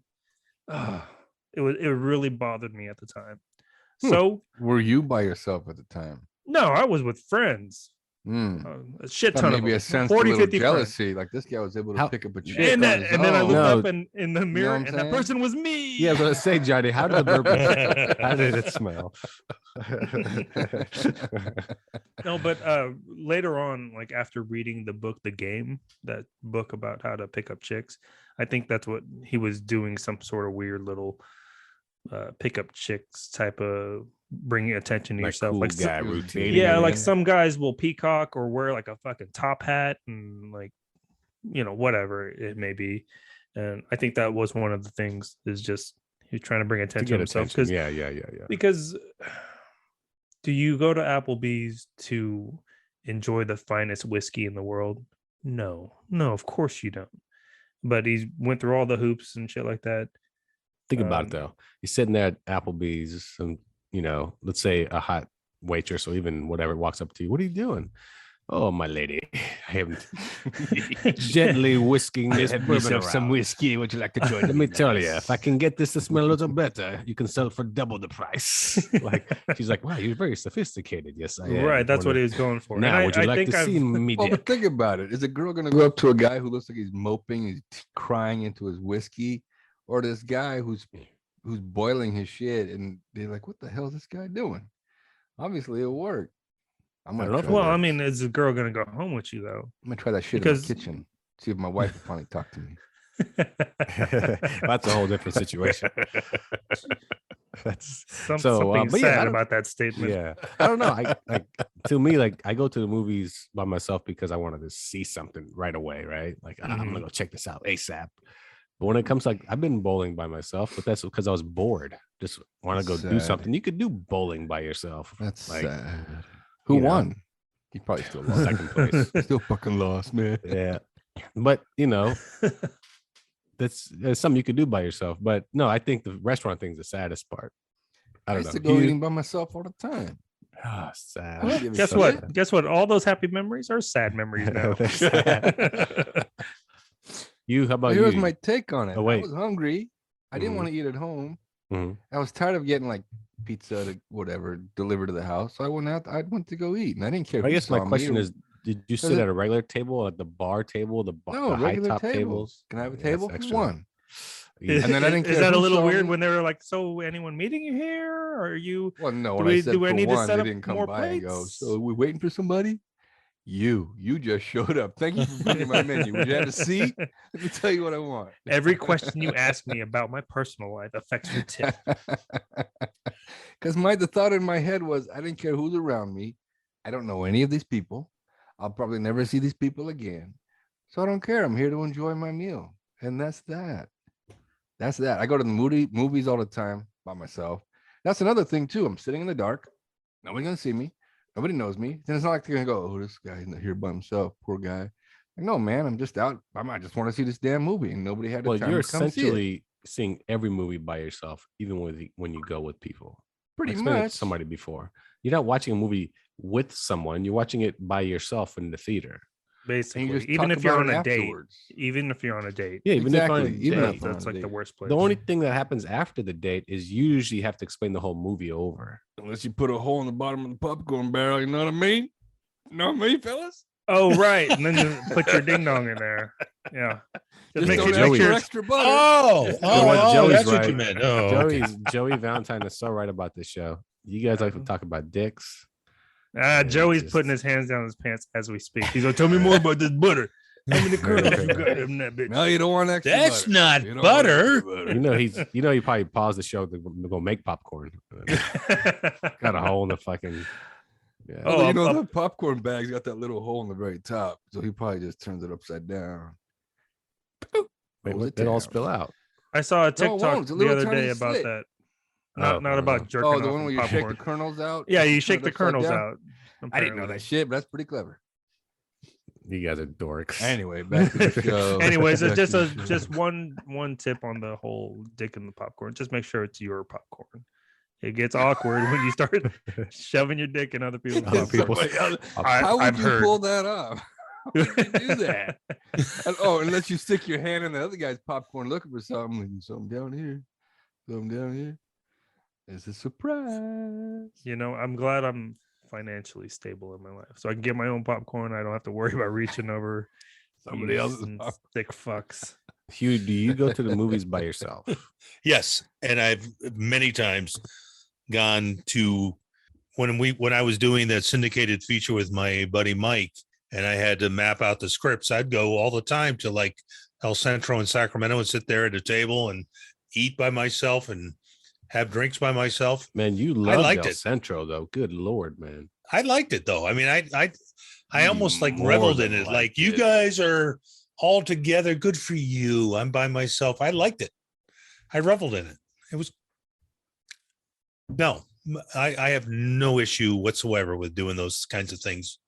It really bothered me at the time. So
were you by yourself at the time?
No, I was with friends. A shit ton of
maybe
them.
a sense
40,
of
50
jealousy.
friends.
Like, this guy was able to pick up a chick.
And then I looked up in the mirror, and that
saying?
person was me.
Yeah, but say, Johnny, how did the bourbon? How did it smell?
No, but later on, like after reading the book, The Game, that book about how to pick up chicks, I think that's what he was doing. Some sort of weird little pick up chicks type of bringing attention to yourself,
cool
like
guy routine.
Yeah, like some guys will peacock or wear like a fucking top hat and like whatever it may be. And I think that was one of the things, is just he's trying to bring
To
attention
get
to himself.
attention.
Because
Yeah.
because do you go to Applebee's to enjoy the finest whiskey in the world? No, of course you don't. But he went through all the hoops and shit like that.
Think about it though. He's sitting there at Applebee's, and let's say a hot waitress or even whatever walks up to you. What are you doing? Oh, my lady, I am gently whisking this bourbon around.
some whiskey. Would you like to join?
Let me tell you, if I can get this to smell a little better, you can sell it for double the price. She's like, wow, you're very sophisticated. Yes, I am.
Right, that's what he was going for.
Now,
And
would you like
think
to see me?
Well, but think about it. Is a girl going to go up to a guy who looks like he's moping, he's crying into his whiskey, or this guy who's boiling his shit, and they're like, what the hell is this guy doing? Obviously, it'll work.
I don't know.
Well, I mean, is the girl going to go home with you, though?
I'm going to try that shit in the kitchen. See if my wife will finally talk to me.
That's a whole different situation. That's
something sad about that statement.
Yeah, I don't know. To me, I go to the movies by myself because I wanted to see something right away, right? I'm gonna go check this out ASAP. But when it comes I've been bowling by myself, but that's because I was bored. Just want to go do something. You could do bowling by yourself.
That's sad. Who won? He probably still lost.
Second place.
Still fucking lost, man.
Yeah, but that's something you could do by yourself. But no, I think the restaurant thing is the saddest part. I
used to go eating by myself all the time.
Sad.
Well, guess what? All those happy memories are sad memories now.
You, how about you?
Here's my take on it.
Oh, wait.
I was hungry. I didn't want to eat at home.
Mm-hmm.
I was tired of getting pizza to whatever delivered to the house. So I went out. I went to go eat, and I didn't care.
I guess my question is, did you sit at a regular table, at the bar table, the high top tables?
Can I have a table? One.
And then I didn't. Is that a little weird when they were like, "So, anyone meeting you here? Or are you?"
Well, no. When I said for one, they didn't come by and go. So we waiting for somebody. You just showed up. Thank you for bringing my menu. Would you have a seat? Let me tell you what I want.
Every question you ask me about my personal life affects your tip.
Because the thought in my head was, I didn't care who's around me. I don't know any of these people. I'll probably never see these people again. So I don't care. I'm here to enjoy my meal. And that's that. That's that. I go to the movies all the time by myself. That's another thing too. I'm sitting in the dark. Nobody's going to see me. Nobody knows me. Then it's not like they're going to go, oh, this guy's not here by himself. Poor guy. No, man, I'm just out. I just want to see this damn movie. And nobody had the time
you're
to come
essentially seeing every movie by yourself, even when you go with people.
Pretty much.
Somebody before. You're not watching a movie with someone. You're watching it by yourself in the theater.
Basically, even if you're on a date. Even if you're on a date.
Yeah, even if on a date.
That's like the worst place.
The only thing that happens after the date is you usually have to explain the whole movie over.
Unless you put a hole in the bottom of the popcorn barrel, you know what I mean? You know what I mean, fellas?
Oh, right. And then you put your ding dong in there. Yeah.
Just make sure extra butter.
Joey's
that's
right.
what you meant. Oh,
Joey Valentine is so right about this show. You guys like to talk about dicks.
Joey's putting his hands down his pants as we speak. He's like, tell me more about this butter. How many kernels you got in that bitch?
No, you don't want extra
That's
butter.
not butter.
He probably paused the show to go make popcorn. Got a hole in the fucking. Yeah.
Oh, the popcorn bag's got that little hole in the very top, so he probably just turns it upside down.
It all spill out.
I saw a TikTok the other day about that. Not about jerking off.
Oh, the one where you
popcorn.
shake the kernels out?
Yeah, you shake the kernels out.
I didn't know that shit, but that's pretty clever.
You guys are dorks.
Anyway, back to the show.
Anyways, just one tip on the whole dick in the popcorn. Just make sure it's your popcorn. It gets awkward when you start shoving your dick in other people's popcorn.
How would you pull that off? How would you do that? Unless you stick your hand in the other guy's popcorn looking for something. Something down here. Something down here. It's a surprise.
I'm glad I'm financially stable in my life, so I can get my own popcorn. I don't have to worry about reaching over
somebody else's
thick fucks.
Hugh, do you go to the movies by yourself?
Yes, and I've many times gone to when I was doing that syndicated feature with my buddy Mike, and I had to map out the scripts. I'd go all the time to like El Centro in Sacramento and sit there at a table and eat by myself and have drinks by myself.
Man, you loved El Centro though. Good Lord, man.
I liked it though. I mean, I almost like reveled in it. Like you guys are all together. Good for you. I'm by myself. I liked it. I reveled in it. It was I have no issue whatsoever with doing those kinds of things.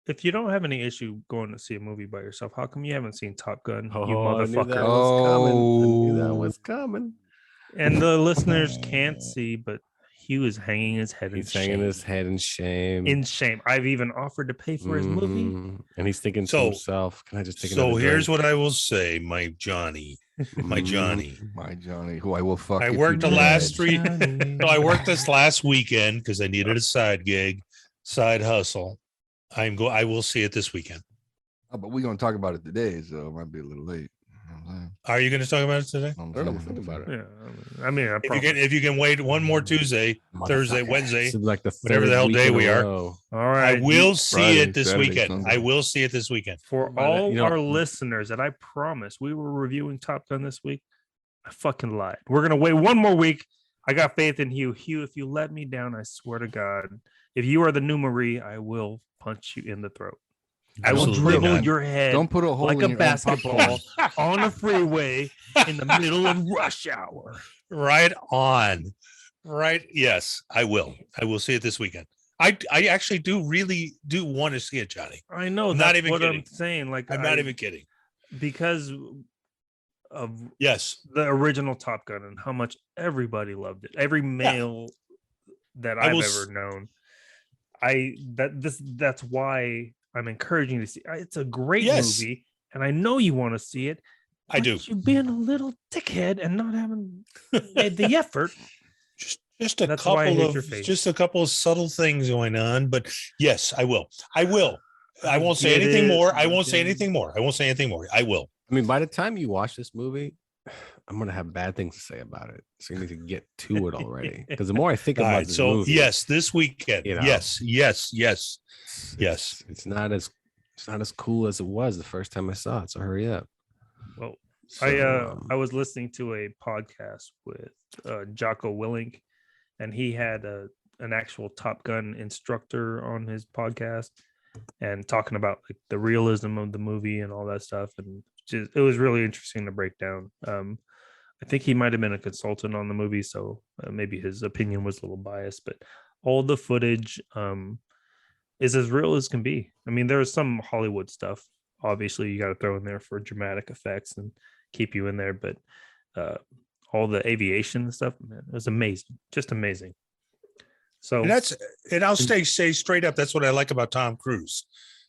If you don't have any issue going to see a movie by yourself, how come you haven't seen Top Gun? You
I knew that
motherfucker.
was coming.
And the listeners can't see, but Hugh is hanging his head
He's
in
hanging
shame.
his head in shame.
In shame. I've even offered to pay for his movie.
And he's thinking to himself, can I just take
So here's what I will say, my Johnny. My Johnny,
who I will fuck.
I
if
worked
you
the
do.
last three. No, I worked this last weekend because I needed a side gig, side hustle. I will see it this weekend.
Oh, but we're gonna talk about it today, so it might be a little late. You know what I'm saying?
Are you going to talk about it today?
I don't know. Think about it.
Yeah, I mean,
if you can wait one more Tuesday, Thursday, Wednesday,
This is like the
whatever the
third
hell
week
day
in a
we are.
row.
all right.
I will see
Friday,
it this
Saturday,
weekend.
Sunday.
I will see it this weekend.
For
By the-
all
you know-
our listeners that I promise we were reviewing Top Gun this week, I fucking lied. We're gonna wait one more week. I got faith in Hugh. Hugh, if you let me down, I swear to God, if you are the new Marie, I will punch you in the throat. I will
Absolutely
dribble
not.
your head
Don't put a hole
like
in
a
your own
basketball
popcorn.
on a freeway in the middle of rush hour.
Right on. Right. Yes, I will. I will see it this weekend. I actually really do want to see it, Johnny.
I know.
I'm
That's
not even
what
kidding.
I'm saying. Like
I'm not even kidding.
because of
Yes.
the original Top Gun and how much everybody loved it. Every male that
I
I've
will
ever known. That's why I'm encouraging you to see. It's a great
Yes.
movie, and I know you want to see it.
I do.
but you being a little dickhead and not having made the effort.
Just a
That's why I
couple
hate your
of
face.
just a couple of subtle things going on, but yes, I will. I will. I won't say
get
anything
it,
more. I
but
won't say
then-
anything more. I won't say anything more. I will.
I mean, by the time you watch this movie, I'm gonna have bad things to say about it. So you need to get to it already. Because the more I think
All
about
right.
this
So
movie,
yes, this weekend.
you know,
Yes.
it's not as cool as it was the first time I saw it. So hurry up.
Well,
So,
I was listening to a podcast with Jocko Willink, and he had an actual Top Gun instructor on his podcast and talking about like the realism of the movie and all that stuff. And it was really interesting to break down. I think he might have been a consultant on the movie, so maybe his opinion was a little biased, but all the footage is as real as can be. I mean, there's some Hollywood stuff, obviously, you got to throw in there for dramatic effects and keep you in there, but all the aviation and stuff, man, it was amazing, just amazing. So
and I'll say straight up, that's what I like about Tom Cruise,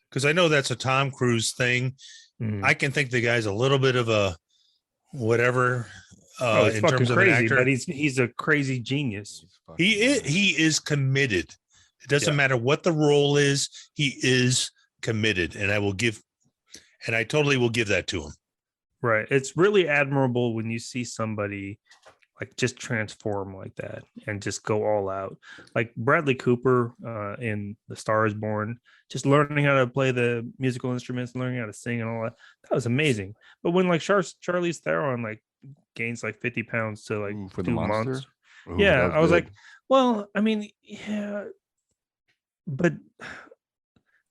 because I know that's a Tom Cruise thing. I can think the guy's a little bit of a whatever
he's
in
fucking
terms of
crazy,
an actor.
but he's a crazy genius.
He is committed. It doesn't matter what the role is. He is committed, and I totally will give that to him.
Right. It's really admirable when you see somebody like just transform like that and just go all out. Like Bradley Cooper in The Star is Born, just learning how to play the musical instruments, learning how to sing and all that. That was amazing. But when like Charlize Theron like gains like 50 pounds to like
for the
2
monster?
months.
Ooh,
Yeah.
that was
I was
good.
like, well, I mean, yeah, but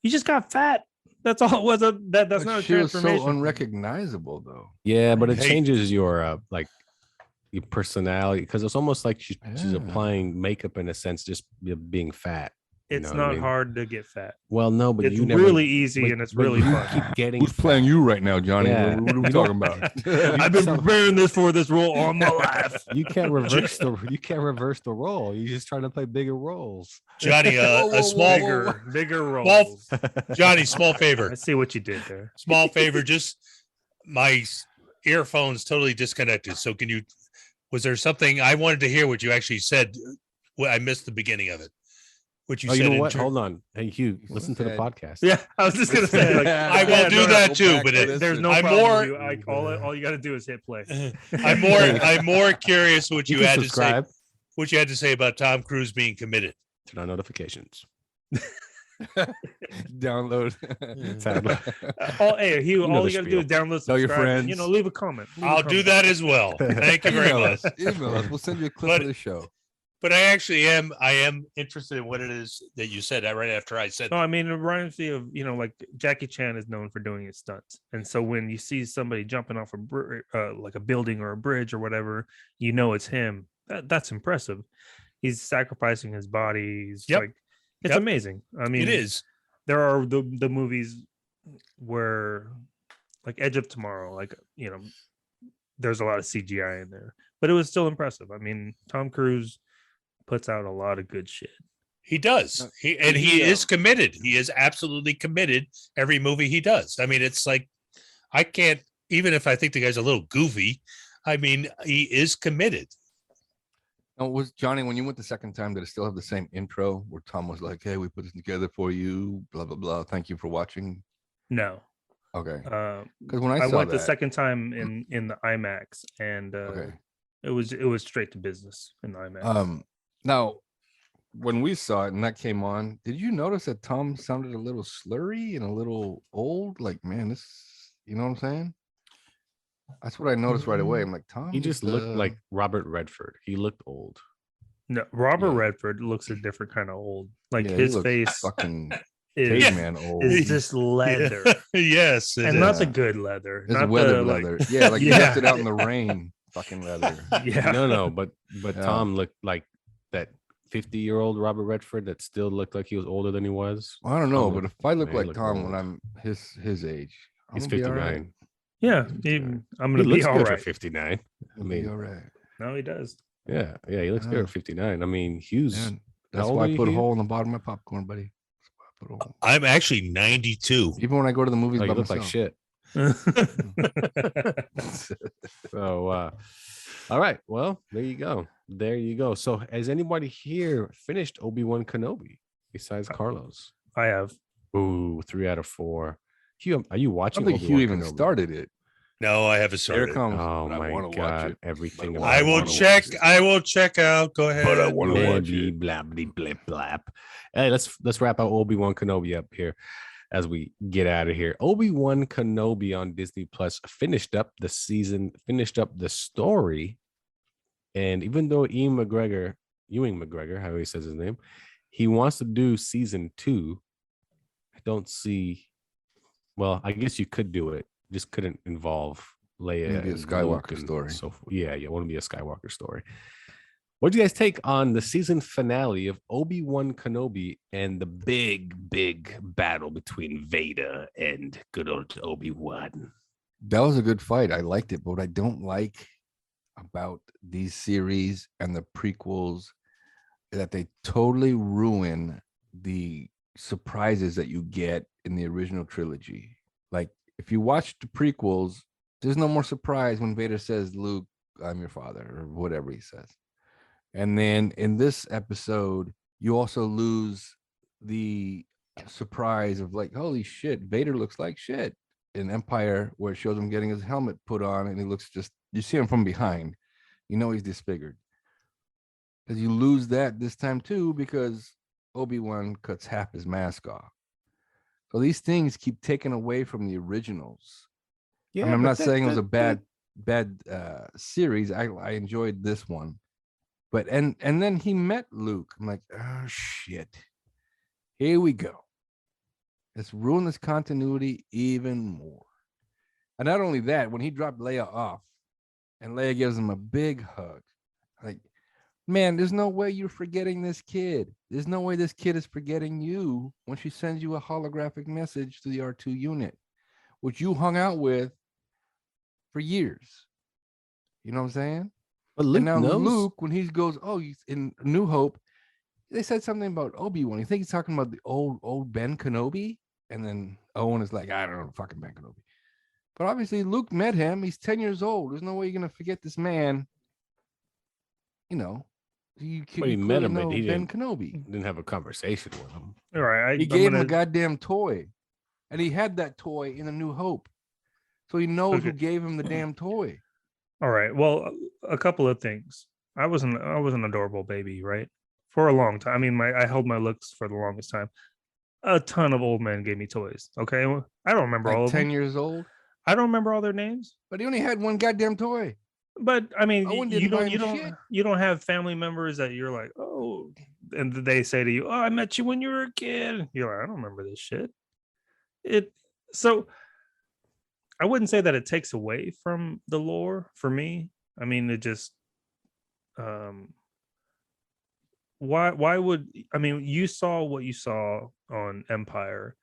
you just got fat. That's all it was. That's
But
not a
she was
transformation.
so unrecognizable, though.
yeah, but it
Hey.
changes your like your personality because it's almost like she's
Yeah.
applying makeup in a sense, just being fat. you
It's
know what I
not
mean?
hard to get fat.
Well, no, but
It's
you never,
really easy
but-
and it's
but
really
you
fun.
keep getting
Who's playing you right now, Johnny?
Yeah.
What are we
You
talking
don't-
about?
I've been preparing this for this role all my life.
You can't reverse the role. You're just trying to play bigger roles.
Johnny,
Whoa, whoa,
a small
whoa,
Bigger roles.
Johnny, small favor.
I see what you did there.
Small favor. Just my earphones totally disconnected. So was there something I wanted to hear what you actually said? Well, I missed the beginning of it. What you
Oh,
said.
you know
in
what?
ter-
Hold on. Hey, Hugh, listen to the
said-
podcast.
Yeah, I was just gonna say. Like,
I will do
no,
that
go
too,
back
but
to
it,
this.
There's no
I'm
problem.
more-
With you. All you got to do is hit play.
I'm more curious what you
can
had
subscribe.
to say. What you had to say about Tom Cruise being committed.
Turn on notifications.
Download.
Hey, Hugh,
You know
all
the
you got to do is download,
Tell your
subscribe, and,
friends.
leave a comment. Leave a
I'll do
comment.
that as well. Thank you very
Email
much.
us. Email us. We'll send you a clip
But-
of the show.
But I am interested in what it is that you said right after I said
No, I mean, it reminds me of, like Jackie Chan is known for doing his stunts. And so when you see somebody jumping off like a building or a bridge or whatever, it's him. That's impressive. He's sacrificing his body. He's
Yep.
like, it's
Yep.
amazing. I mean,
it is.
there are the movies where, like Edge of Tomorrow, like, there's a lot of CGI in there, but it was still impressive. I mean, Tom Cruise puts out a lot of good shit.
He does. He is committed. He is absolutely committed every movie he does. I mean, it's like, I can't, even if I think the guy's a little goofy, I mean, he is committed.
Now, was Johnny, when you went the second time, did it still have the same intro where Tom was like, hey, we put this together for you, blah, blah, blah. Thank you for watching.
No.
Okay.
Because
when I
went
saw
the second time in the IMAX, and it was straight to business in the IMAX.
Now, when we saw it and that came on, did you notice that Tom sounded a little slurry and a little old? Like, man, this, you know what I'm saying? That's what I noticed right away. I'm like, Tom.
He just looked like Robert Redford. He looked old.
No, Robert Redford looks a different kind of old. Like his face
fucking
is
caveman old.
Is just leather.
Yes,
and not the good leather.
It's
not
weathered
the,
leather. Yeah, like you left it out in the rain. Fucking leather.
Yeah.
No, but Tom looked like that 50-year-old Robert Redford that still looked like he was older than he was.
I don't know, but if I look
Man,
like
looked
Tom
old.
when I'm his age,
He's
I'm gonna be all
59.
right.
Yeah, I'm
He
gonna be
looks
all
good
right.
for 59. I
I'll be
mean,
all right.
No, he does.
yeah, he looks good
Yeah.
at 59. I mean, Hugh's.
Yeah,
how
that's
old
why
are
I
you,
put a
Hugh?
hole in the bottom of my popcorn, buddy. That's why I put a hole.
I'm actually 92.
Even when I go to the movies
Oh,
by
you look like
myself.
shit. So, all right. Well, there you go. There you go. So, has anybody here finished Obi-Wan Kenobi besides Carlos?
I have.
Ooh, 3 out of 4. Hugh, are you
I
watching?
don't think Hugh
Obi-Wan
even
Kenobi?
started it.
No, I haven't
Here
started.
it comes.
Oh
but I
my
wanna watch
God!
it.
Everything.
But
about
I
it.
will
wanna
check.
watch it.
I will check out. Go ahead.
But I wanna watch
Maybe
it.
blah blah blip blap. Hey, let's wrap out Obi-Wan Kenobi up here as we get out of here. Obi-Wan Kenobi on Disney Plus finished up the season, finished up the story, and even though Ewing McGregor, how he says his name, he wants to do season 2. I don't see. Well, I guess you could do it. Just couldn't involve Leia.
It'd be a
and
Skywalker
Luke and
story.
So yeah, it want to be a Skywalker story. What do you guys take on the season finale of Obi-Wan Kenobi and the big battle between Vader and good old Obi-Wan?
That was a good fight. I liked it, but what I don't like about these series and the prequels is that they totally ruin the surprises that you get in the original trilogy. Like, if you watch the prequels, there's no more surprise when Vader says, Luke, I'm your father, or whatever he says. And then in this episode, you also lose the surprise of like, holy shit, Vader looks like shit. In Empire, where it shows him getting his helmet put on, and he looks just, you see him from behind, you know he's disfigured. Because you lose that this time too, because Obi-Wan cuts half his mask off. So these things keep taken away from the originals.
Yeah,
I mean, I'm
but
not saying it was a bad series. I enjoyed this one. But and then he met Luke. I'm like, oh shit. Here we go. Let's ruin this continuity even more. And not only that, when he dropped Leia off and Leia gives him a big hug, like, man, there's no way you're forgetting this kid. There's no way this kid is forgetting you when she sends you a holographic message to the R2 unit, which you hung out with for years. You know what I'm saying?
But Luke
and now
knows.
Luke, when he goes, oh, he's in New Hope, they said something about Obi-Wan. You think he's talking about the old Ben Kenobi? And then Owen is like, I don't know, fucking Ben Kenobi. But obviously Luke met him. He's 10 years old. There's no way you're going to forget this man. You know,
But he met him, but he
Ben
didn't
Kenobi.
didn't have a conversation with him.
All right.
He gave him a goddamn toy. And he had that toy in A New Hope. So he knows who gave him the damn toy.
All right. Well, a couple of things. I was an adorable baby, right? For a long time. I mean, I held my looks for the longest time. A ton of old men gave me toys. Okay. I don't remember
Like
all of
10
them.
years old.
I don't remember all their names.
But he only had one goddamn toy.
But I mean,
Owen
you
didn't buy
don't
him shit.
you don't have family members that you're like, oh, and they say to you, oh, I met you when you were a kid. You're like, I don't remember this shit. So I wouldn't say that it takes away from the lore for me. I mean, it just why would, I mean, you saw what you saw on Empire.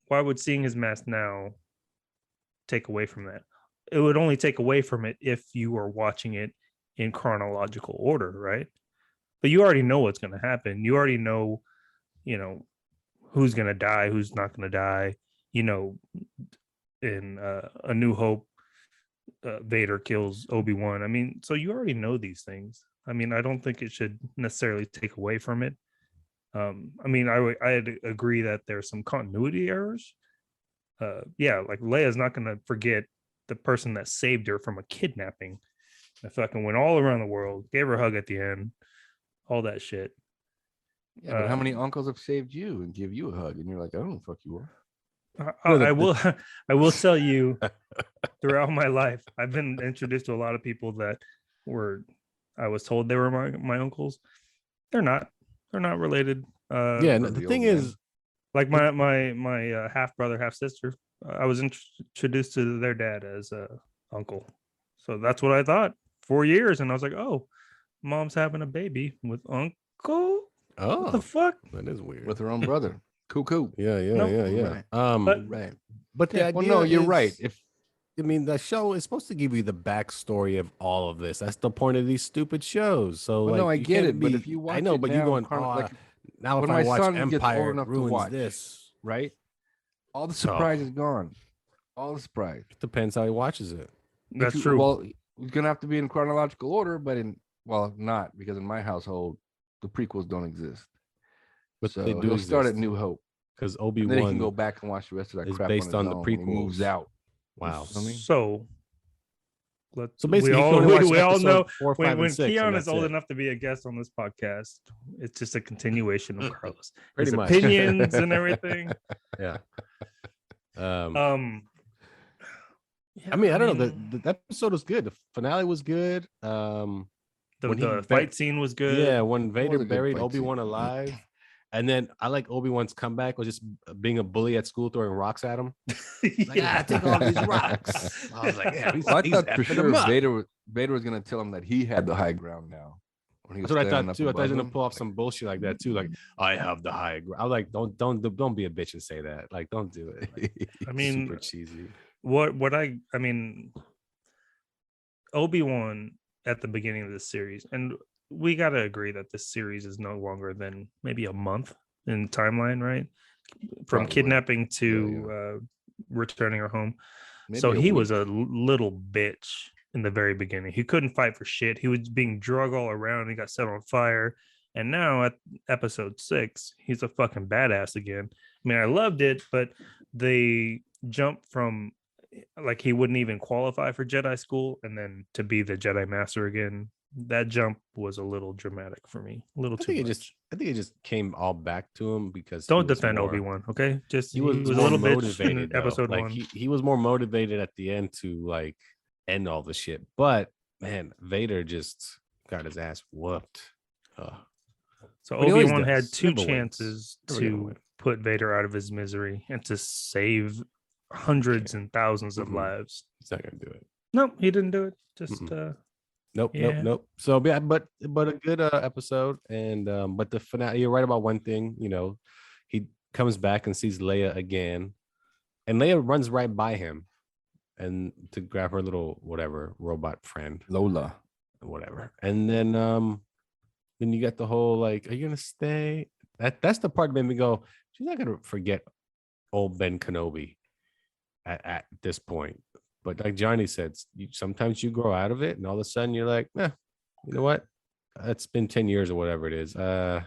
Why would seeing his mask now take away from that? It would only take away from it if you were watching it in chronological order, right? But you already know what's going to happen. You already know, who's going to die, who's not going to die. In A New Hope, Vader kills Obi-Wan. I mean, so you already know these things. I mean, I don't think it should necessarily take away from it. I mean, I'd agree that there's some continuity errors. Yeah, like Leia's not going to forget the person that saved her from a kidnapping. That fucking went all around the world, gave her a hug at the end, all that shit.
Yeah, but how many uncles have saved you and give you a hug, and you're like, I don't know, fuck you are.
I will tell you, throughout my life, I've been introduced to a lot of people that I was told they were my uncles. They're not related.
The thing is,
like my half brother, half sister, I was introduced to their dad as a uncle. So that's what I thought for years, and I was like, oh, mom's having a baby with uncle.
Oh,
what the fuck?
That is weird.
With her own brother. Cool.
Yeah.
Right.
Right. But the idea
no, you're
is,
right.
I mean, the show is supposed to give you the backstory of all of this. That's the point of these stupid shows. So,
no, I
you
get
can't
it. But if you watch,
I know,
it
but
now,
you're going, now if I watch Empire, it ruins this,
right? All the surprise is gone. All the surprise.
It depends how he watches it.
That's true.
Well, it's gonna have to be in chronological order, but not, because in my household, the prequels don't exist.
But
so
they do
he'll start at
exist.
New Hope.
Because
And then he can
Obi-Wan
go back and watch the rest of that
is
crap
based on the
when he moves
prequels.
out.
Wow.
You know what I mean?
So
basically,
we all know
4, 5,
when
and 6,
Keon
and
is
that's
old
it.
enough to be a guest on this podcast, it's just a continuation of Carlos.
Pretty
His
much.
opinions and everything.
Yeah.
Yeah,
I mean, I don't know. The episode was good. The finale was good. When
the fight scene was good.
Yeah, when Vader
was a good
buried
fight
Obi-Wan
scene.
alive. And then I like Obi-Wan's comeback was just being a bully at school, throwing rocks at him. Like, take all these rocks. I was like, yeah, he's
I thought for
effing
sure
him up.
Vader was gonna tell him that he had the high ground now. When he was
That's what I
standing
thought
up
too. I thought he was
above
gonna
him.
pull off some bullshit like that too. Like, I have the high ground. I was like, don't be a bitch and say that. Like, don't do it. Like,
I mean,
super cheesy.
I mean, Obi-Wan at the beginning of this series, and we got to agree that this series is no longer than maybe a month in timeline, right? From
Probably.
kidnapping to returning her home.
Maybe
So
a
he was
week.
a little bitch in the very beginning. He couldn't fight for shit. He was being drug all around. He got set on fire. And now at episode 6, he's a fucking badass again. I mean, I loved it, but the jump from like he wouldn't even qualify for Jedi school and then to be the Jedi Master again, that jump was a little dramatic for me. A little too much.
I think it just came all back to him because
Don't defend Obi-Wan, okay? Just
he was
a
more
little bit
motivated
in
though.
episode
like
1.
he was more motivated at the end to like end all the shit. But man, Vader just got his ass whooped.
So
But he always
Obi-Wan had
does.
2
Never wins.
chances
Never gonna
to
win.
put Vader out of his misery and to save hundreds and thousands of
Mhm.
lives.
He's not gonna do it.
No, he didn't do it. Just
Nope. So yeah, but a good episode. And but the finale, you're right about one thing. You know, he comes back and sees Leia again, and Leia runs right by him, and to grab her little whatever robot friend,
Lola.
whatever. And then you got the whole like, are you gonna stay? That's the part that made me go, she's not gonna forget old Ben Kenobi at this point. But like Johnny said, sometimes you grow out of it, and all of a sudden you're like, you know what? It's been 10 years or whatever it is. I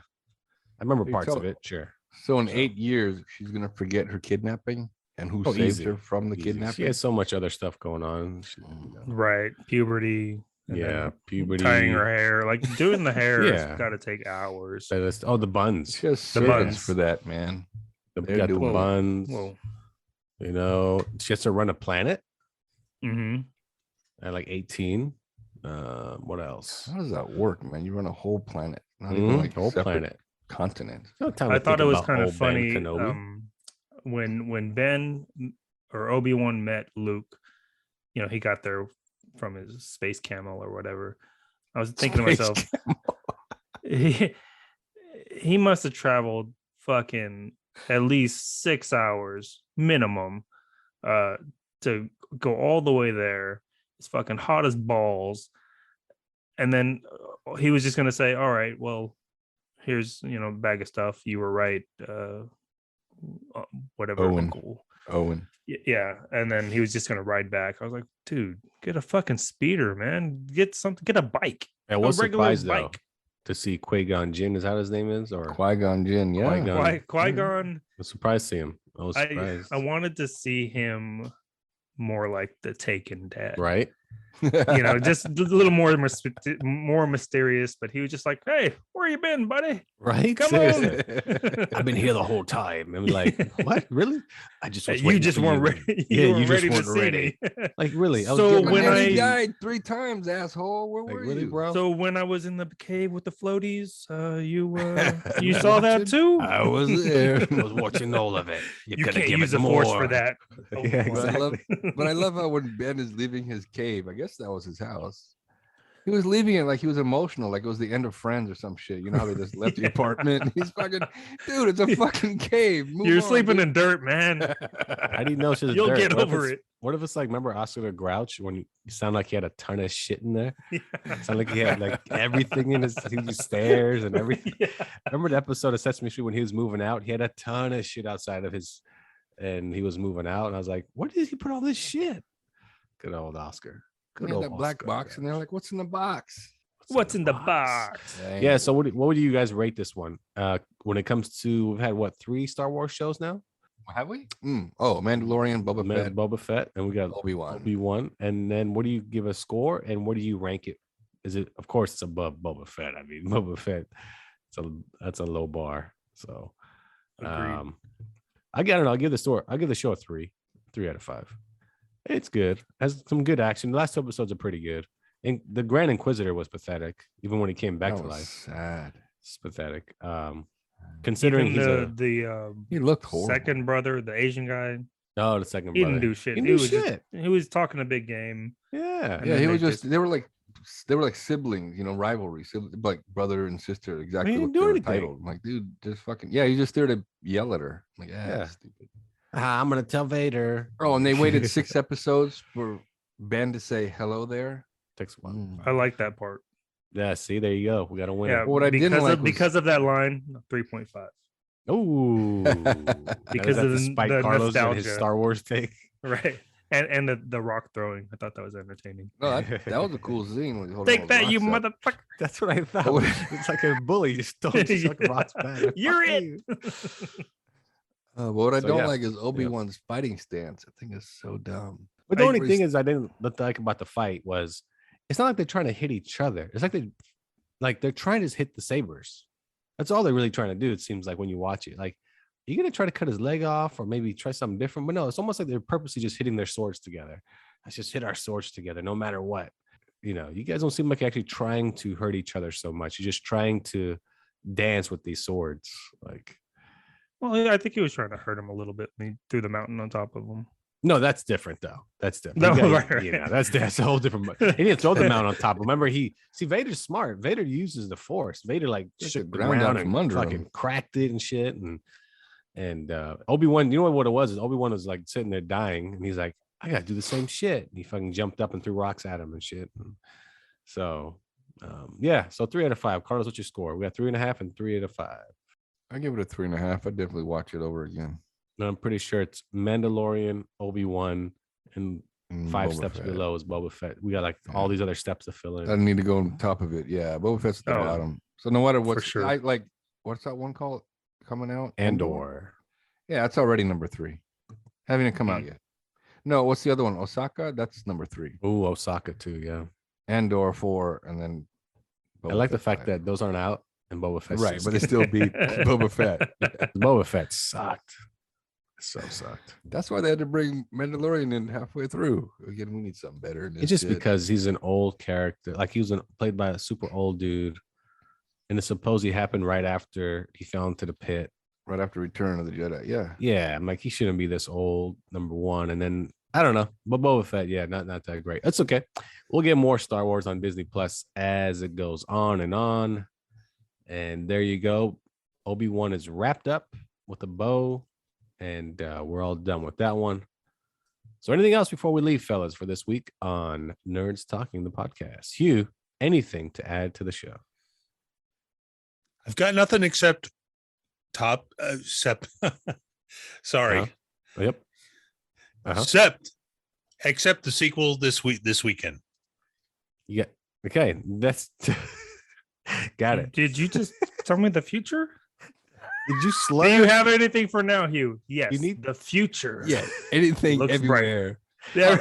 remember
Hey,
parts
tell-
of it, sure.
So in 8 years, she's gonna forget her kidnapping and who
Oh,
saved
easy.
her from the
Easy.
kidnapping.
She has so much other stuff going on. You know.
right, puberty. and
Yeah,
then
puberty.
tying her hair, like doing the hair
Yeah.
has got to take hours.
The buns.
She has
The
servants
buns.
for that, man. They're
Got the
doing it.
buns.
Whoa.
You know, she has to run a planet.
Mm-hmm.
at like 18. What else?
How does that work, man? You run a whole planet, not even like
whole
separate
planet.
continent.
No time
I
to
thought
think
it was
about
kind of
old Ben
funny
Kenobi.
when Ben or Obi-Wan met Luke. You know, he got there from his space camel or whatever. I was thinking to myself, he must have traveled fucking at least 6 hours minimum to go all the way there. It's fucking hot as balls. And then he was just going to say, all right, well, here's, you know, a bag of stuff. You were right. Whatever.
Owen.
Cool.
Owen.
Yeah. And then he was just going to ride back. I was like, dude, get a fucking speeder, man. Get a bike.
I was
a regular
surprised though to see Qui-Gon Jinn. Is that his name is? Or
Qui-Gon Jinn, yeah.
Qui-Gon.
I was surprised to see him. I was surprised.
I wanted to see him more like the Taken dad.
Right.
You know, just a little more mysterious, but he was just like, hey, where you been, buddy?
Right.
Come
Seriously.
on.
I've been here the whole time. I'm like, what? Really? I just was
You just weren't ready. You just
weren't
weren't
ready.
ready.
Like, really? I was
So
getting
when
ready.
He
I
died 3 times, asshole. Where were
really,
you,
bro?
so when I was in the cave with the floaties, you saw that too?
I was there. I was watching all of it.
You can't use the force for that.
Yeah,
But
exactly.
I love how when Ben is leaving his cave, I guess that was his house. He was leaving it like he was emotional, like it was the end of Friends or some shit. You know how they just left the apartment? He's fucking, dude, it's a fucking cave. Move
You're
on,
sleeping
dude.
in dirt, man.
How do you know it's just
You'll
dirt?
get
What if
over
it's-
it.
What if it's like, remember Oscar the Grouch when you sound like he had a ton of shit in there?
Yeah.
It sounded like he had like everything in his stairs and everything.
Yeah.
Remember the episode of Sesame Street when he was moving out? He had a ton of shit outside of his, and he was moving out. And I was like, where did he put all this shit? Good old Oscar.
He
Good
had
old
that black
Oscar
box, and they're like, "What's in the box?"
What's in the box?
Dang.
Yeah. So what would you guys rate this one? When it comes to, we've had what, 3 Star Wars shows now?
Have we? Oh, Mandalorian,
Boba Fett, and we got
Obi-Wan.
Obi-Wan. And then what do you give a score, and what do you rank it? Is it, of course, it's above Boba Fett. I mean, Boba Fett, that's a low bar. So,
Agreed.
I don't know. I'll give the show a 3 out of 5. It's good. Has some good action. The last 2 episodes are pretty good. And the Grand Inquisitor was pathetic, even when he came back
That
to
was
life.
sad.
It's pathetic. Considering
Even
he's
He looked horrible.
second brother, the Asian guy,
the second
he
brother.
didn't do shit.
He
He,
didn't do
was
shit.
he was talking a big game.
Yeah.
And
Yeah,
then
he
they
was just they were like siblings, you know, rivalry, like brother and sister, exactly
He
what
didn't do
they were
anything.
titled. I'm like, dude, just fucking he's just there to yell at her. I'm like,
Yeah.
that's stupid.
I'm gonna tell Vader.
Oh, and they waited 6 episodes for Ben to say hello there.
Takes one.
I like that part.
Yeah, see, there you go. We got a winner.
Yeah,
What I didn't like was-
because of that line, 3.5.
Oh,
Because of the
Spike
the
Carlos and his
nostalgia.
Star Wars take.
Right. And the rock throwing. I thought that was entertaining.
No, that was a cool scene. When he held all
Take
the
that, you
rocks up.
motherfucker.
That's what I thought.
What-
It's like a bully. You stole just like rocks back. Like,
You're
fuck
it.
you.
But what I
So,
don't
yeah.
like is Obi-Wan's fighting stance. I think it's so dumb.
But the only
Like,
thing is, I didn't like about the fight was, it's not like they're trying to hit each other. It's like they're trying to just hit the sabers. That's all they're really trying to do. It seems like when you watch it, like, are you gonna try to cut his leg off or maybe try something different? But no, it's almost like they're purposely just hitting their swords together. Let's just hit our swords together, no matter what. You know, you guys don't seem like you're actually trying to hurt each other so much. You're just trying to dance with these swords. Like,
Well, I think he was trying to hurt him a little bit when he threw the mountain on top of him.
no, that's different though. That's different.
No,
You
right,
you know,
right.
that's a whole different. He didn't throw the mount on top. Remember, Vader's smart. Vader uses the Force. Vader like
Took
shook
the
the
ground
ground
out
and
from under
fucking
him.
cracked it and shit. And Obi-Wan, you know what it was? Is Obi-Wan was like sitting there dying, and he's like, I gotta do the same shit. And he fucking jumped up and threw rocks at him and shit. And so, yeah. So 3 out of 5. Carlos, what's your score? We got 3.5 and 3 out of 5.
I give it a 3.5. I'd definitely watch it over again.
And I'm pretty sure it's Mandalorian, Obi-Wan, and 5
Boba
steps
Fett.
below is Boba Fett. We got like all these other steps to fill in.
I need to go on top of it. Yeah, Boba Fett's at the
Oh,
bottom. So no matter what,
sure.
I like. What's that one called coming out?
Andor.
Yeah, it's already number 3. Haven't even come out
Mm.
yet. No, what's the other one? Osaka. That's number 3.
Ooh, Osaka too. Yeah.
Andor 4, and then.
I
Boba
like the
Fett
fact
5.
that those aren't out and Boba Fett.
Right, but they still beat Boba Fett.
Boba Fett sucked. So sucked.
That's why they had to bring Mandalorian in halfway through. Again, we need something better. than
It's
this
just
shit.
because he's an old character. Like he was played by a super old dude. And it's supposed he happened right after he fell into the pit.
Right after Return of the Jedi. Yeah.
Yeah, I'm like, he shouldn't be this old, number one. And then I don't know, but Boba Fett, yeah, not that great. That's okay. We'll get more Star Wars on Disney Plus as it goes on and on. And there you go. Obi-Wan is wrapped up with a bow, and we're all done with that one. So anything else before we leave, fellas, for this week on Nerds Talking the Podcast? Hugh, anything to add to the show?
I've got nothing except sorry.
Uh-huh. Yep.
Except the sequel this weekend.
Yeah. Okay. That's got it.
Did you just tell me the future?
Did you
Do
slur?
you have anything for now, Hugh? Yes.
You need
the future.
Yeah. Anything
Looks
everywhere.
There.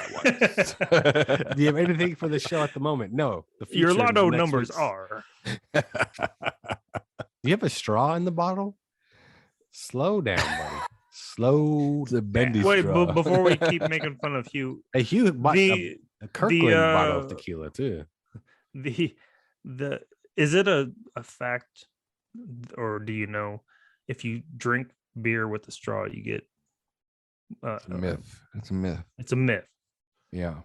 Do you have anything for the show at the moment? No. The
Your
future,
lotto
next
numbers
week's-
are.
Do you have a straw in the bottle? Slow down, buddy. Slow
It's a bendy
Wait,
straw.
but before we keep making fun of Hugh,
Hey, Hugh bought
the
a Kirkland bottle of
uh,
tequila too.
the is it a fact, or do you know if you drink beer with a straw you get
It's a myth. It's a myth.
it's a myth.
Yeah.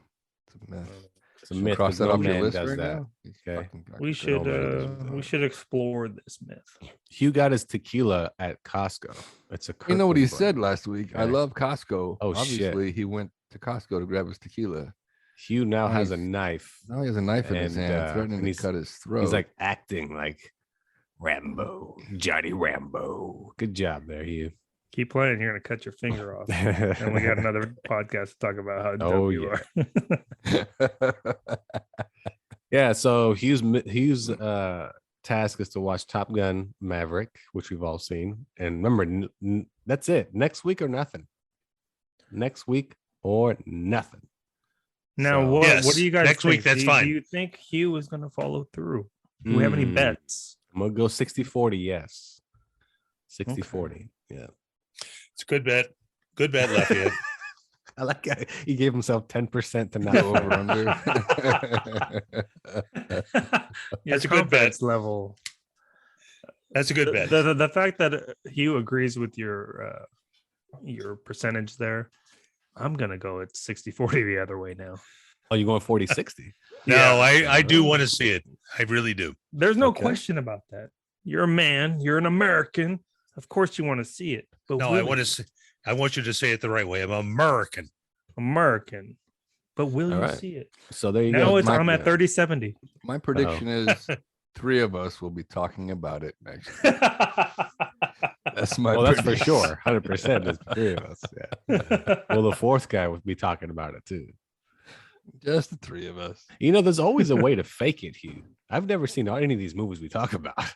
It's a myth.
It's a
Should
myth.
cross
but
that
no
off your
man
list
does
right
that.
now? He's
Okay.
fucking
We
fucking
should explore this myth.
Hugh got his tequila at Costco. It's a
You know what he
Kirkland
said
brand.
last week? I
Okay.
love Costco.
Oh, shit.
Obviously, he went to Costco to grab his tequila.
Hugh now has a
Nice.
knife.
Now he has a knife in his
And,
hand, threatening
and
to cut his throat.
He's like acting like Rambo, Johnny Rambo. Good job there, Hugh.
Keep playing, you're gonna cut your finger off. And we got another podcast to talk about how dumb
Oh,
you
yeah.
are.
Yeah, so Hugh's task is to watch Top Gun Maverick, which we've all seen. And remember, that's it. Next week or nothing. Next week or nothing.
Now,
So-
what
Yes,
do you guys
next
think?
week, that's
do,
fine.
Do you think Hugh is gonna follow through? Do we have any
Mm,
bets?
I'm gonna go 60-40, yes. 60-40. Yeah.
It's a good bet. Good bet, Lafayette.
I like how he gave himself 10% to not
Go
over.
over under.
Your
That's a good bet.
confidence level.
That's a good bet.
The fact that Hugh agrees with your percentage there, I'm gonna go at 60-40 the other way now.
Oh, you're going 40-60.
No, I do want to see it. I really do.
There's no
Okay.
question about that. You're a man. You're an American. Of course, you want to see it. But
No,
will
I want
you?
to say, I want you to say it the right way. I'm American.
American. But will
All
you
right.
see it?
So there you
Now
go.
it's
my-
I'm at 30-70.
My prediction is 3 of us will be talking about it next. That's my
Well, that's for
prediction.
sure. 100%. There's 3 of us. Yeah. Well, the 4th guy would be talking about it too.
Just the 3 of us.
You know, there's always a way to fake it, Hugh. I've never seen any of these movies we talk about. I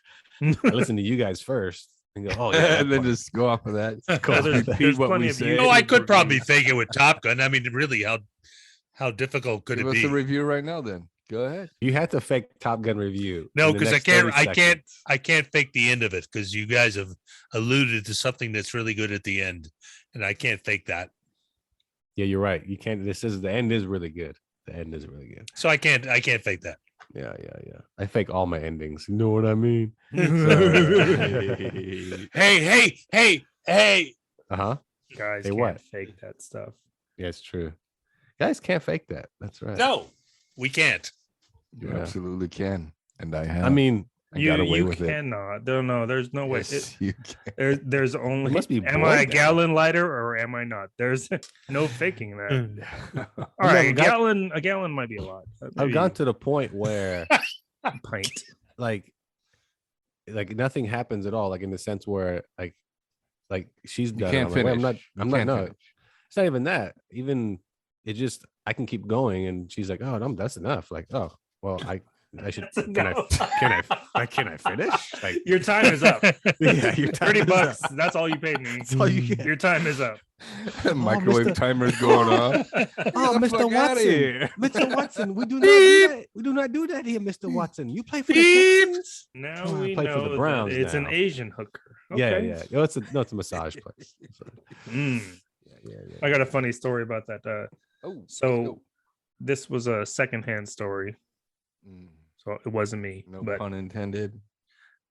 listen to you guys first and go, oh, yeah. that
and then
part.
just go off of that.
There's
Repeat what
plenty
we
of
say.
No, I
YouTube
could probably
reviews.
fake it with Top Gun. I mean, really, how difficult could
Give
it
us
be?
a review right now then. Go ahead.
You had to fake Top Gun review.
No,
in the
'cause I
next
can't-
30
I can't-
seconds.
I can't fake the end of it because you guys have alluded to something that's really good at the end, and I can't fake that.
Yeah, you're right. You can't. The end is really good. The end is really good.
So I can't fake that.
Yeah. I fake all my endings. You know what I mean?
Hey!
Uh-huh.
Guys
Hey,
can't
what?
fake that stuff.
Yeah, it's true. Guys can't fake that. That's right.
No, we can't.
You
Yeah.
absolutely can. And I have.
I mean,
I got away with it.
cannot. No, there's no way.
Yes, you can.
There's only.
must be
Am I a
blood.
gallon lighter or am I not? There's no faking that. All
I've
right,
gone-
a gallon might be a lot.
I've gone to the point where
a pint.
like nothing happens at all. Like in the sense where like she's
You
done.
can't
I'm like, wait,
finish.
I'm
You
not.
can't
No,
finish.
it's not even that. Even it just I can keep going, and she's like, oh no, that's enough. Like, oh well, I should.
That's
Can
enough.
can I finish? Like,
Your time is up.
yeah, your time is
$30.
up.
That's all you paid me.
That's all you get.
Your time is up.
Microwave
Mr.
timer's going off.
Oh,
Get the
Mr.
fuck outta
Watson,
here.
Mr. Watson, we do not do that. We do not do that here, Mr. Watson. You play for the Texans.
Now
Oh, I
we
play for the
know
Browns
that it's an
now.
Asian hooker. Okay.
Yeah. No, it's a massage place. So,
Mm.
yeah.
I got a funny story about that.
Oh, let's
So
go.
this was a secondhand story,
Mm,
so it wasn't me.
no
but
pun intended.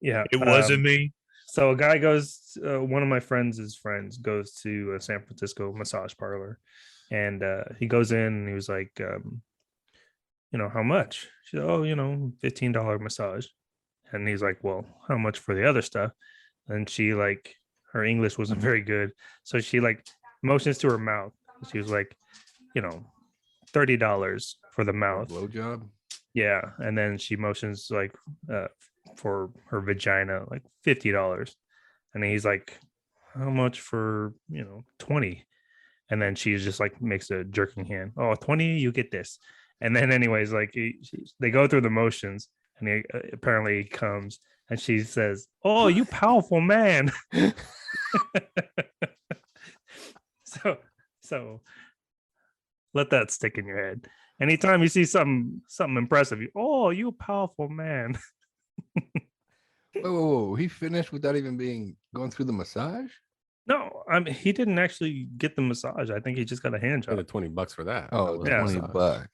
yeah,
It wasn't me.
So a guy goes, one of my friends' friends goes to a San Francisco massage parlor, and he goes in and he was like, how much? She said, oh, $15 massage. And he's like, well, how much for the other stuff? And she her English wasn't very good. So she motions to her mouth. She was like, $30 for the mouth.
Blowjob.
Yeah. And then she motions for her vagina, like $50. And he's like, how much for, 20? And then she just makes a jerking hand. Oh, 20, you get this. And then anyways, they go through the motions, and he apparently comes, and she says, oh, you powerful man. So let that stick in your head. Anytime you see something impressive, you a powerful man.
Whoa. He finished without even going through the massage?
No, he didn't actually get the massage. I think he just got a hand
Paid
job.
the $20 for that.
Oh,
That was a
20
massage.
bucks.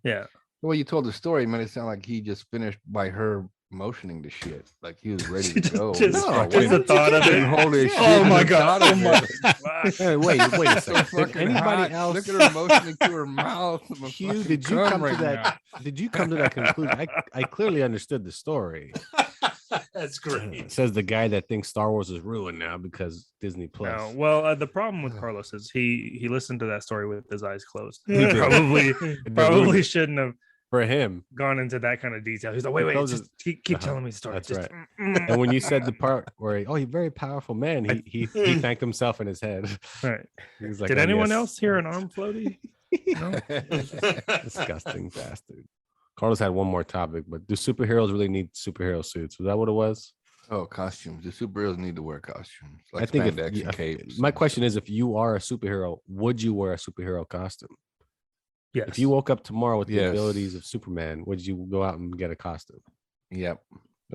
Yeah.
The way you told the story made it sound like he just finished by her motioning the shit. Like he was ready to go.
Just
No,
the thought of
couldn't
it.
hold his shit.
Oh my
The
God.
thought of
Oh my
it.
Hey, wait a
So
second. Did
fucking
anybody
hot.
else?
Look at her motioning to her mouth. I'm a
Hugh,
fucking
did you
cum
come to
right
that?
now.
Did you come to that conclusion? I clearly understood the story.
That's
It
great.
says the guy that thinks Star Wars is ruined now because Disney Plus.
No, well, the problem with Carlos is he listened to that story with his eyes closed.
He did.
Probably
ruin it.
shouldn't have
For him.
gone into that kind of detail. He's like, wait,
Closes-
just keep
Uh-huh.
telling me the story.
That's
Just,
right. And when you said the part where you're a very powerful man, he thanked himself in his head.
Right.
He was like,
Did
"Oh,
anyone
yes."
else hear an arm floaty? No?
Disgusting bastard. Carlos had one more topic, but do superheroes really need superhero suits? Was that what it was?
Oh, costumes. The superheroes need to wear costumes. Like
I think
spandex and capes.
my question is, if you are a superhero, would you wear a superhero costume?
Yes.
If you woke up tomorrow with the
Yes.
abilities of Superman, would you go out and get a costume?
Yep.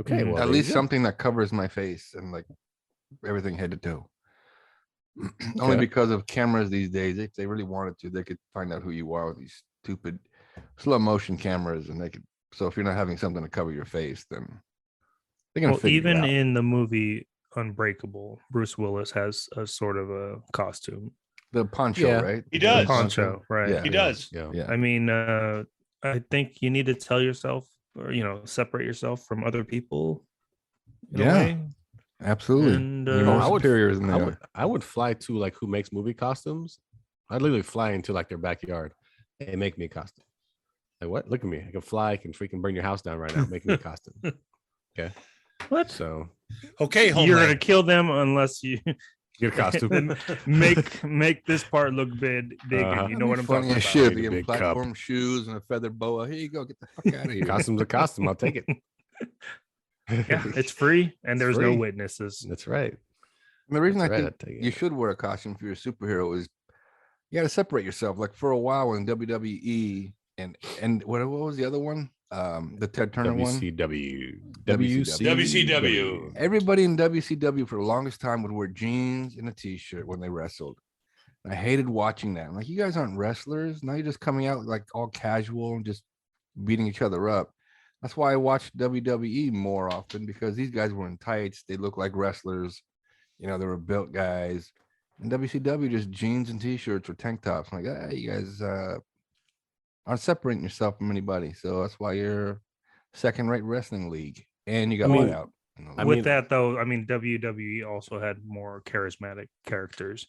Okay, well,
At
there you
least
go.
something that covers my face and everything head to toe. Only
Okay.
because of cameras these days, if they really wanted to, they could find out who you are with these stupid slow motion cameras, and they could. So if you're not having something to cover your face, then they're gonna
Well,
figure
even
it out.
in the movie Unbreakable, Bruce Willis has a sort of a costume.
The poncho,
Yeah.
right?
He
The
does.
Poncho, right?
Yeah.
He does.
Yeah.
Yeah.
I mean, I think you need to tell yourself, or separate yourself from other people. In a
Yeah.
way.
Absolutely.
And,
You're more
I would-
superior than they are.
I would fly to who makes movie costumes. I'd literally fly into their backyard and make me a costume. Like, what? Look at me. I can fly. I can freaking burn your house down right now. Make me a costume. Okay.
What?
So
Okay,
You're gonna
Homeland.
kill them unless you
get a costume.
make this part look big.
Uh-huh.
And you know what I'm
Funny
talking
as
about.
shit.
Need a
Be in
big cup.
platform shoes and a feathered boa. Here you go. Get the fuck out of here.
Costume's a costume. I'll take it.
Yeah, it's free and there's no
free.
witnesses.
That's right.
And the reason
That's
I
right,
think
I'll take it.
you should wear a costume if you're a superhero is you got to separate yourself. Like for a while in WWE and what was the other one? The Ted Turner one.
WCW.
WCW.
Everybody in WCW for the longest time would wear jeans and a t-shirt when they wrestled. I hated watching that. I'm like, you guys aren't wrestlers. Now you're just coming out all casual and just beating each other up. That's why I watched WWE more often, because these guys were in tights. They looked like wrestlers. They were built guys. And WCW just jeans and t-shirts or tank tops. I'm like, hey, you guys aren't separating yourself from anybody. So that's why you're second-rate wrestling league. And you got
I mean,
bought out.
With that though, I mean WWE also had more charismatic characters.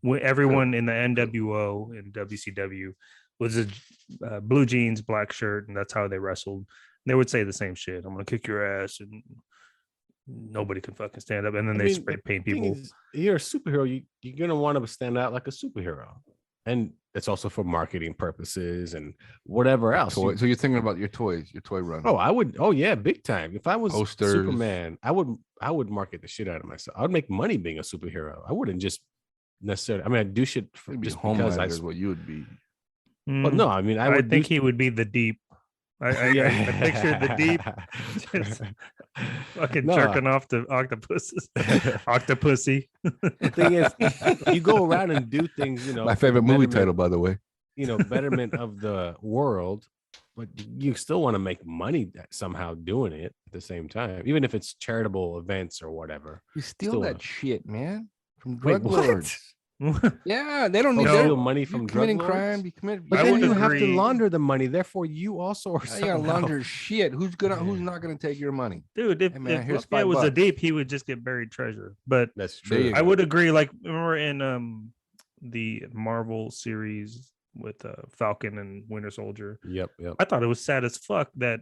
Everyone in the NWO and WCW was a blue jeans, black shirt, and that's how they wrestled. They would say the same shit. I'm gonna kick your ass, and nobody can fucking stand up. And then they spray paint
thing
people.
is, you're a superhero. You're gonna want to stand out like a superhero, and it's also for marketing purposes and whatever else.
So you're thinking about your toy run.
Oh, I would. Oh yeah, big time. If I was
Posters.
Superman, I would market the shit out of myself. I would make money being a superhero. I wouldn't just necessarily. I mean, I do shit for
It'd be
just because
Homelander
I.
is what you would be.
Well, no, I mean, I
I
would
think he would be the deep I pictured the deep, just fucking
No.
jerking off the octopuses, octopussy.
The thing is, you go around and do things, you know.
My
for the
favorite movie
betterment-
title, by the way.
You know, betterment of the world, but you still want to make money somehow doing it at the same time, even if it's charitable events or whatever.
You steal
Still
that
a-
shit, man, from
Wait,
drug
what?
lords. Yeah, they don't
You
need
No.
steal money from
you
drug
committing
lords?
crime. You commit.
But
I
then
would
you have to
agree.
launder the money. Therefore, you also are.
You gotta
somehow-
launder shit. Who's not gonna take your money?
Dude, if,
Hey, man,
if
here's
Lafayette was a
$5.
deep, he would just get buried treasure. But
That's
There you
true.
I would agree. Like, remember in the Marvel series with Falcon and Winter Soldier,
Yep.
I thought it was sad as fuck that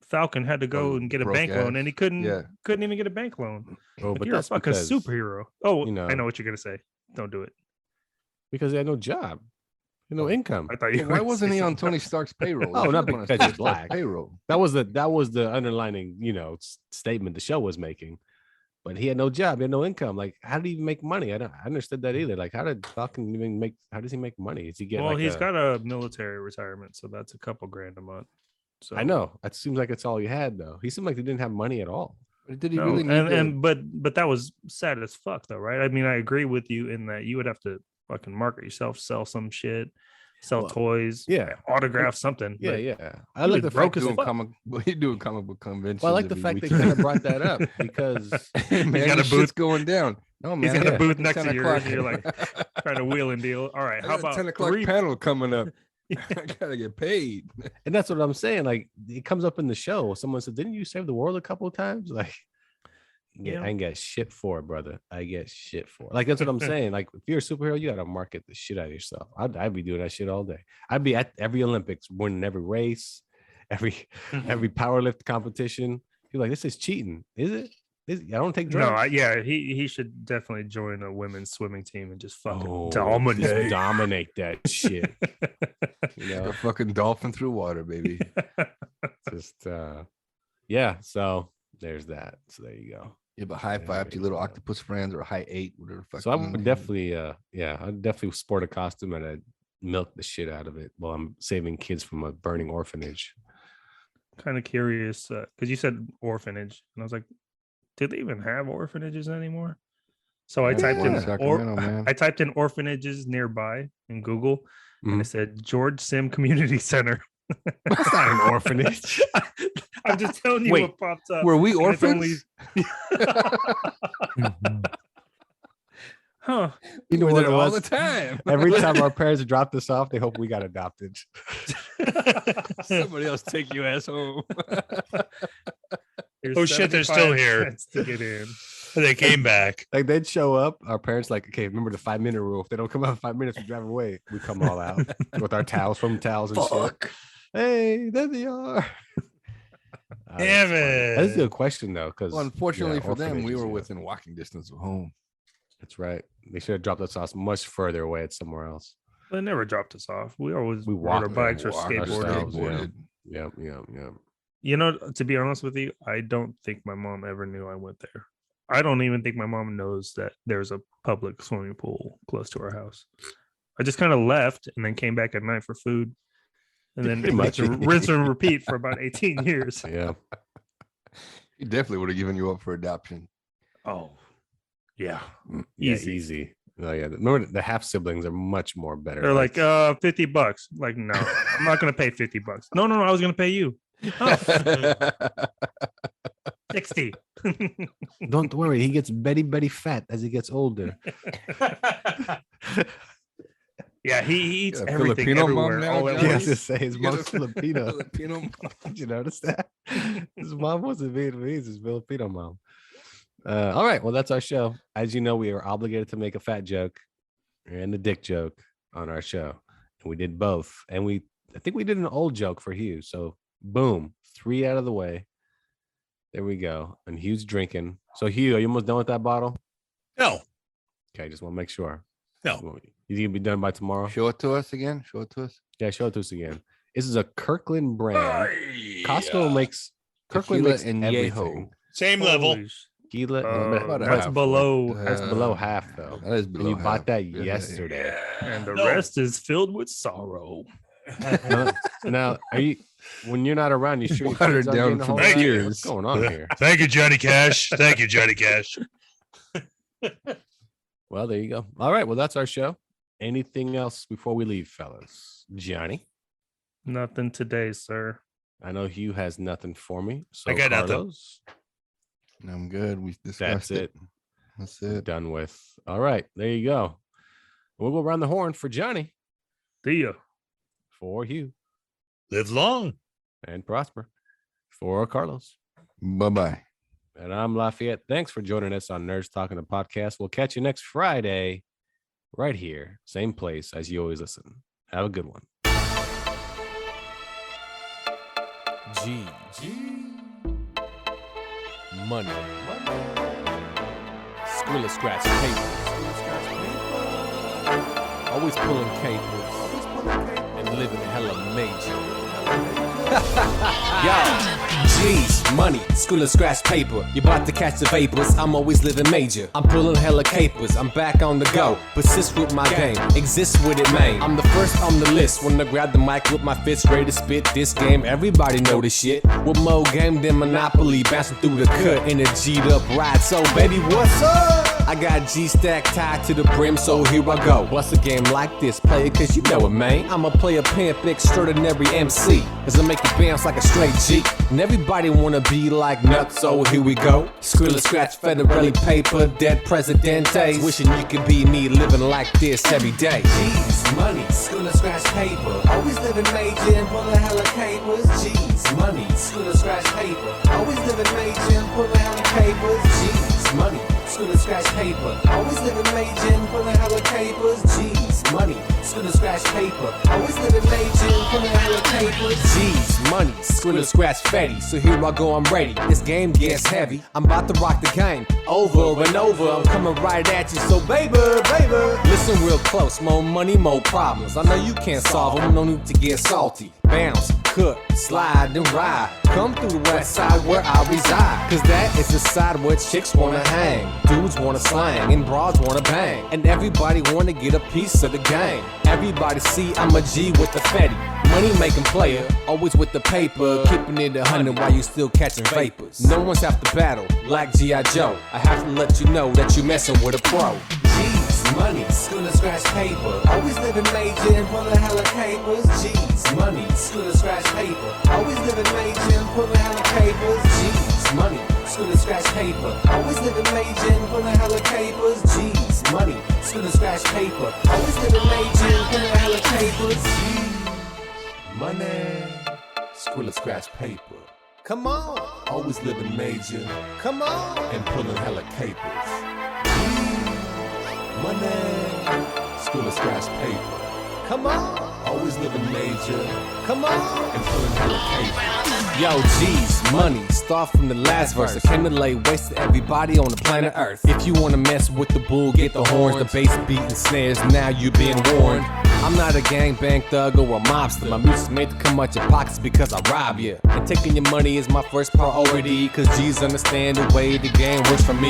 Falcon had to go
Oh,
and get a
broke
bank loan,
ass.
and he couldn't
Yeah.
even get a bank loan.
Oh,
Like,
but
you're a
that's
fucking
because,
superhero. Oh,
you know-
I know what you're gonna say. Don't do it.
because he had no job, no income.
I thought you.
Well,
were
why
gonna
wasn't
say
he on
something
Tony
else.
Stark's payroll?
Oh,
He
not
should've been on
because
Tony
he's
Stark's
black.
payroll.
That was the underlining, you know, statement the show was making. But he had no job, he had no income. Like, how did he even make money? I understood that either. Like, how does he make money? Does he get
Well,
like
he's got a military retirement, so that's a couple grand a month. So
I know. That seems like it's all he had though. He seemed like he didn't have money at all.
But did he
No,
really need
and but that was sad as fuck though, right? I mean, I agree with you in that you would have to fucking market yourself, sell some shit, sell
Well,
toys,
yeah.
autograph something.
Yeah,
but
yeah. I
he
like
was
the
broke
focus.
as
Of,
fuck.
He doing comic book conventions.
well, I like the fact that he kind of brought that up because
Hey, man,
got a
this shit's
booth.
going down. No, man,
He's got
I
a booth next
10
to yours,
o'clock.
and you're like trying to wheel and deal. All right,
I
how
got a
about
10 o'clock
3
panel coming up. I gotta get paid.
and that's what I'm saying. Like, it comes up in the show. Someone said, "Didn't you save the world a couple of times?" Like,
Yeah.
I ain't get shit for it, brother. I get shit for it. Like, that's what I'm saying. Like, if you're a superhero, you gotta market the shit out of yourself. I'd be doing that shit all day. I'd be at every Olympics, winning every race, every powerlift competition. You're like, this is cheating, is it? I don't take drugs.
No, he should definitely join a women's swimming team and just fucking
Just
dominate.
dominate that shit. You
Like
know,
a fucking dolphin through water, baby.
just yeah. So there's that. So there you go.
Yeah, but high five to your little octopus friends or high 8, whatever. the fuck
So I
you
would
know.
definitely, I'd definitely sport a costume and I'd milk the shit out of it while I'm saving kids from a burning orphanage.
Kind of curious because you said orphanage, and I was like, do they even have orphanages anymore? So I
There's
typed
one
in
in Sacramento, man.
I typed in orphanages nearby in Google, and it
Mhm.
said George Sim Community Center.
That's not an orphanage.
I'm just telling you
Wait,
what popped up.
Were we
and it's
orphans?
Huh?
You know
We're
what
there
it
all
was?
the time.
Every time our parents dropped us off, they hope we got adopted.
Somebody else take your ass home.
Here's
Oh, shit, they're still
75
here.
cents to get in.
They came back.
Like, they'd show up, our parents like, okay, remember the 5-minute rule. If they don't come out in 5 minutes, we drive away. We come all out with our towels and shit. Hey, there they are.
Damn
That's a
it.
good question though, because
Well, unfortunately for them, we were within walking distance of home.
That's right. They should have dropped us off much further away at somewhere else.
They never dropped us off. We always
We
rode our
walked
bikes or
Walked
skateboarded.
ourselves, yeah. Yeah.
You know, to be honest with you, I don't think my mom ever knew I went there. I don't even think my mom knows that there's a public swimming pool close to our house. I just kind of left and then came back at night for food. And then
Pretty much.
rinse and repeat for about 18 years.
Yeah.
He definitely would have given you up for adoption.
Oh, yeah.
Yeah,
Easy.
easy. Oh yeah. Remember, the half siblings are much more better.
They're like, $50. Like, no, I'm not going to pay $50. No, I was going to pay you. Oh, 60.
Don't worry, he gets Betty fat as he gets older.
Yeah, he eats
Yeah,
everything
Filipino mom
everywhere.
now,
all at
Johnny?
Yeah, I
once.
was just say his
You got
mom's
a
Filipino.
Filipino mom.
Did you notice that? His mom wasn't Vietnamese, his Filipino mom. All right, well, that's our show. As you know, we are obligated to make a fat joke and a dick joke on our show, and we did both. And I think we did an old joke for Hugh. So boom, 3 out of the way. There we go. And Hugh's drinking. So Hugh, are you almost done with that bottle?
No,
Okay, just want to make sure.
no.
You think you'll be done by tomorrow?
Show it to us again. Show it to us.
Yeah, show it to us again. This is a Kirkland brand. Costco makes Kirkland
Tequila
makes
and
everything.
Yeho.
Same level.
Holy sh-
Tequila,
about a
that's
half
below.
one.
that's below half though.
That is
And
below
you bought
half.
that
Yeah.
yesterday.
And the
No.
rest is filled with sorrow.
Now, are you When you're not around, you sure your
Watered
kids aren't
down
getting a
from
whole lot?
tears.
What's going on here?
Thank you, Johnny Cash. Thank you, Johnny Cash.
Well, there you go. All right. Well, that's our show. Anything else before we leave, fellas? Johnny?
Nothing today, sir.
I know Hugh has nothing for me. So
I got nothing.
Carlos,
I'm good. We discussed
that's it.
That's it.
Done with. All right. There you go. We'll go around the horn for Johnny,
See ya.
for Hugh,
Live long.
and prosper for Carlos.
Bye-bye.
And I'm Lafayette. Thanks for joining us on Nerds Talking the Podcast. We'll catch you next Friday right here. Same place as you always listen. Have a good one. G. Money. Skrilla scratch paper. Always pulling capers. And living hella major. Yo, G's, money, Skrilla scratch paper. You about to catch the vapors, I'm always living major. I'm pulling hella capers, I'm back on the go. Persist with my game, exist with it, man. I'm the first on the list, when I grab the mic with my fists, ready to spit this game. Everybody know this shit. With more game than Monopoly, bouncing through the cut in a G'd up ride. So baby, what's up? I got G-Stack tied to the brim, so here I go. What's a game like this? Play it cause you know it, man. I'ma play a pimp extraordinary MC, cause I make you bounce like a straight G. And everybody wanna be like nuts, so here we go. Skrilla scratch federally paper, dead presidentes. Wishing you could be me, living like this every day. G's, money, Skrilla scratch paper. Always living major and pulling hella capers. G's, money, Skrilla scratch paper. Always living major and pulling hella capers. G's, money, Skrilla scratch paper. Always living major and pulling hella capers. G's, money, Skrilla scratch paper. Always living major and pulling hella capers. G's, money, Skrilla scratch fetty. So here I go, I'm ready. This game gets heavy. I'm about to rock the game over and over. I'm coming right at you, so baby, listen real close. More money, more problems. I know you can't solve them. No need to get salty. Bounce, cook, slide, and ride. Come through the west side where I reside. Cause that is the side where chicks wanna hang. Dudes wanna slang and broads wanna bang. And everybody wanna get a piece of the game. Everybody see I'm a G with the fetty. Money making player, always with the paper. Keeping it 100 while you still catching vapors. No one's half the battle, like G.I. Joe. I have to let you know that you messing with a pro. G's, money, Skrilla scratch paper. Always living major and pulling hella capers. G's, money, Skrilla scratch paper. Always living major and pulling hella capers. G's, money, Skrilla scratch paper. Always living major and pulling hella capers. G's, money, Skrilla scratch paper. Always living major and pulling hella capers. G's, money, Skrilla scratch paper. Come on, always living major. Come on, and pulling hella capers. Money, Skrilla scratch paper. Come on, always living major. Come on, and pulling hella capers. Yo, G's, money, start from the last verse. I came to lay waste to everybody on the planet Earth. If you wanna mess with the bull, get the horns, the bass beat and snares. Now you've been warned. I'm not a gangbang thug or a mobster. My music's made to come out your pockets because I rob you. And taking your money is my first priority, cause G's understand the way the game works for me.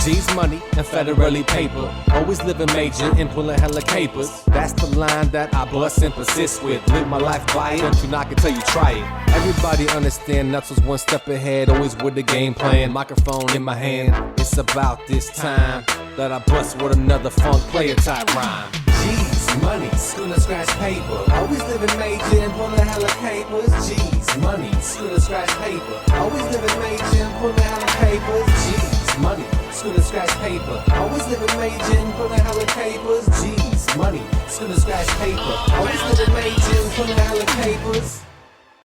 G's, money, and federally paper. Always living major and pulling hella capers. That's the line that I bust and persist with. Live my life by it, don't you knock it till you try it. Everybody understand nuts was one step ahead, always with the game plan. Microphone in my hand, it's about this time that I bust with another funk player type rhyme. G's, money, Skrilla scratch paper. Always living major and pulling hella capers. G's, money, Skrilla scratch paper.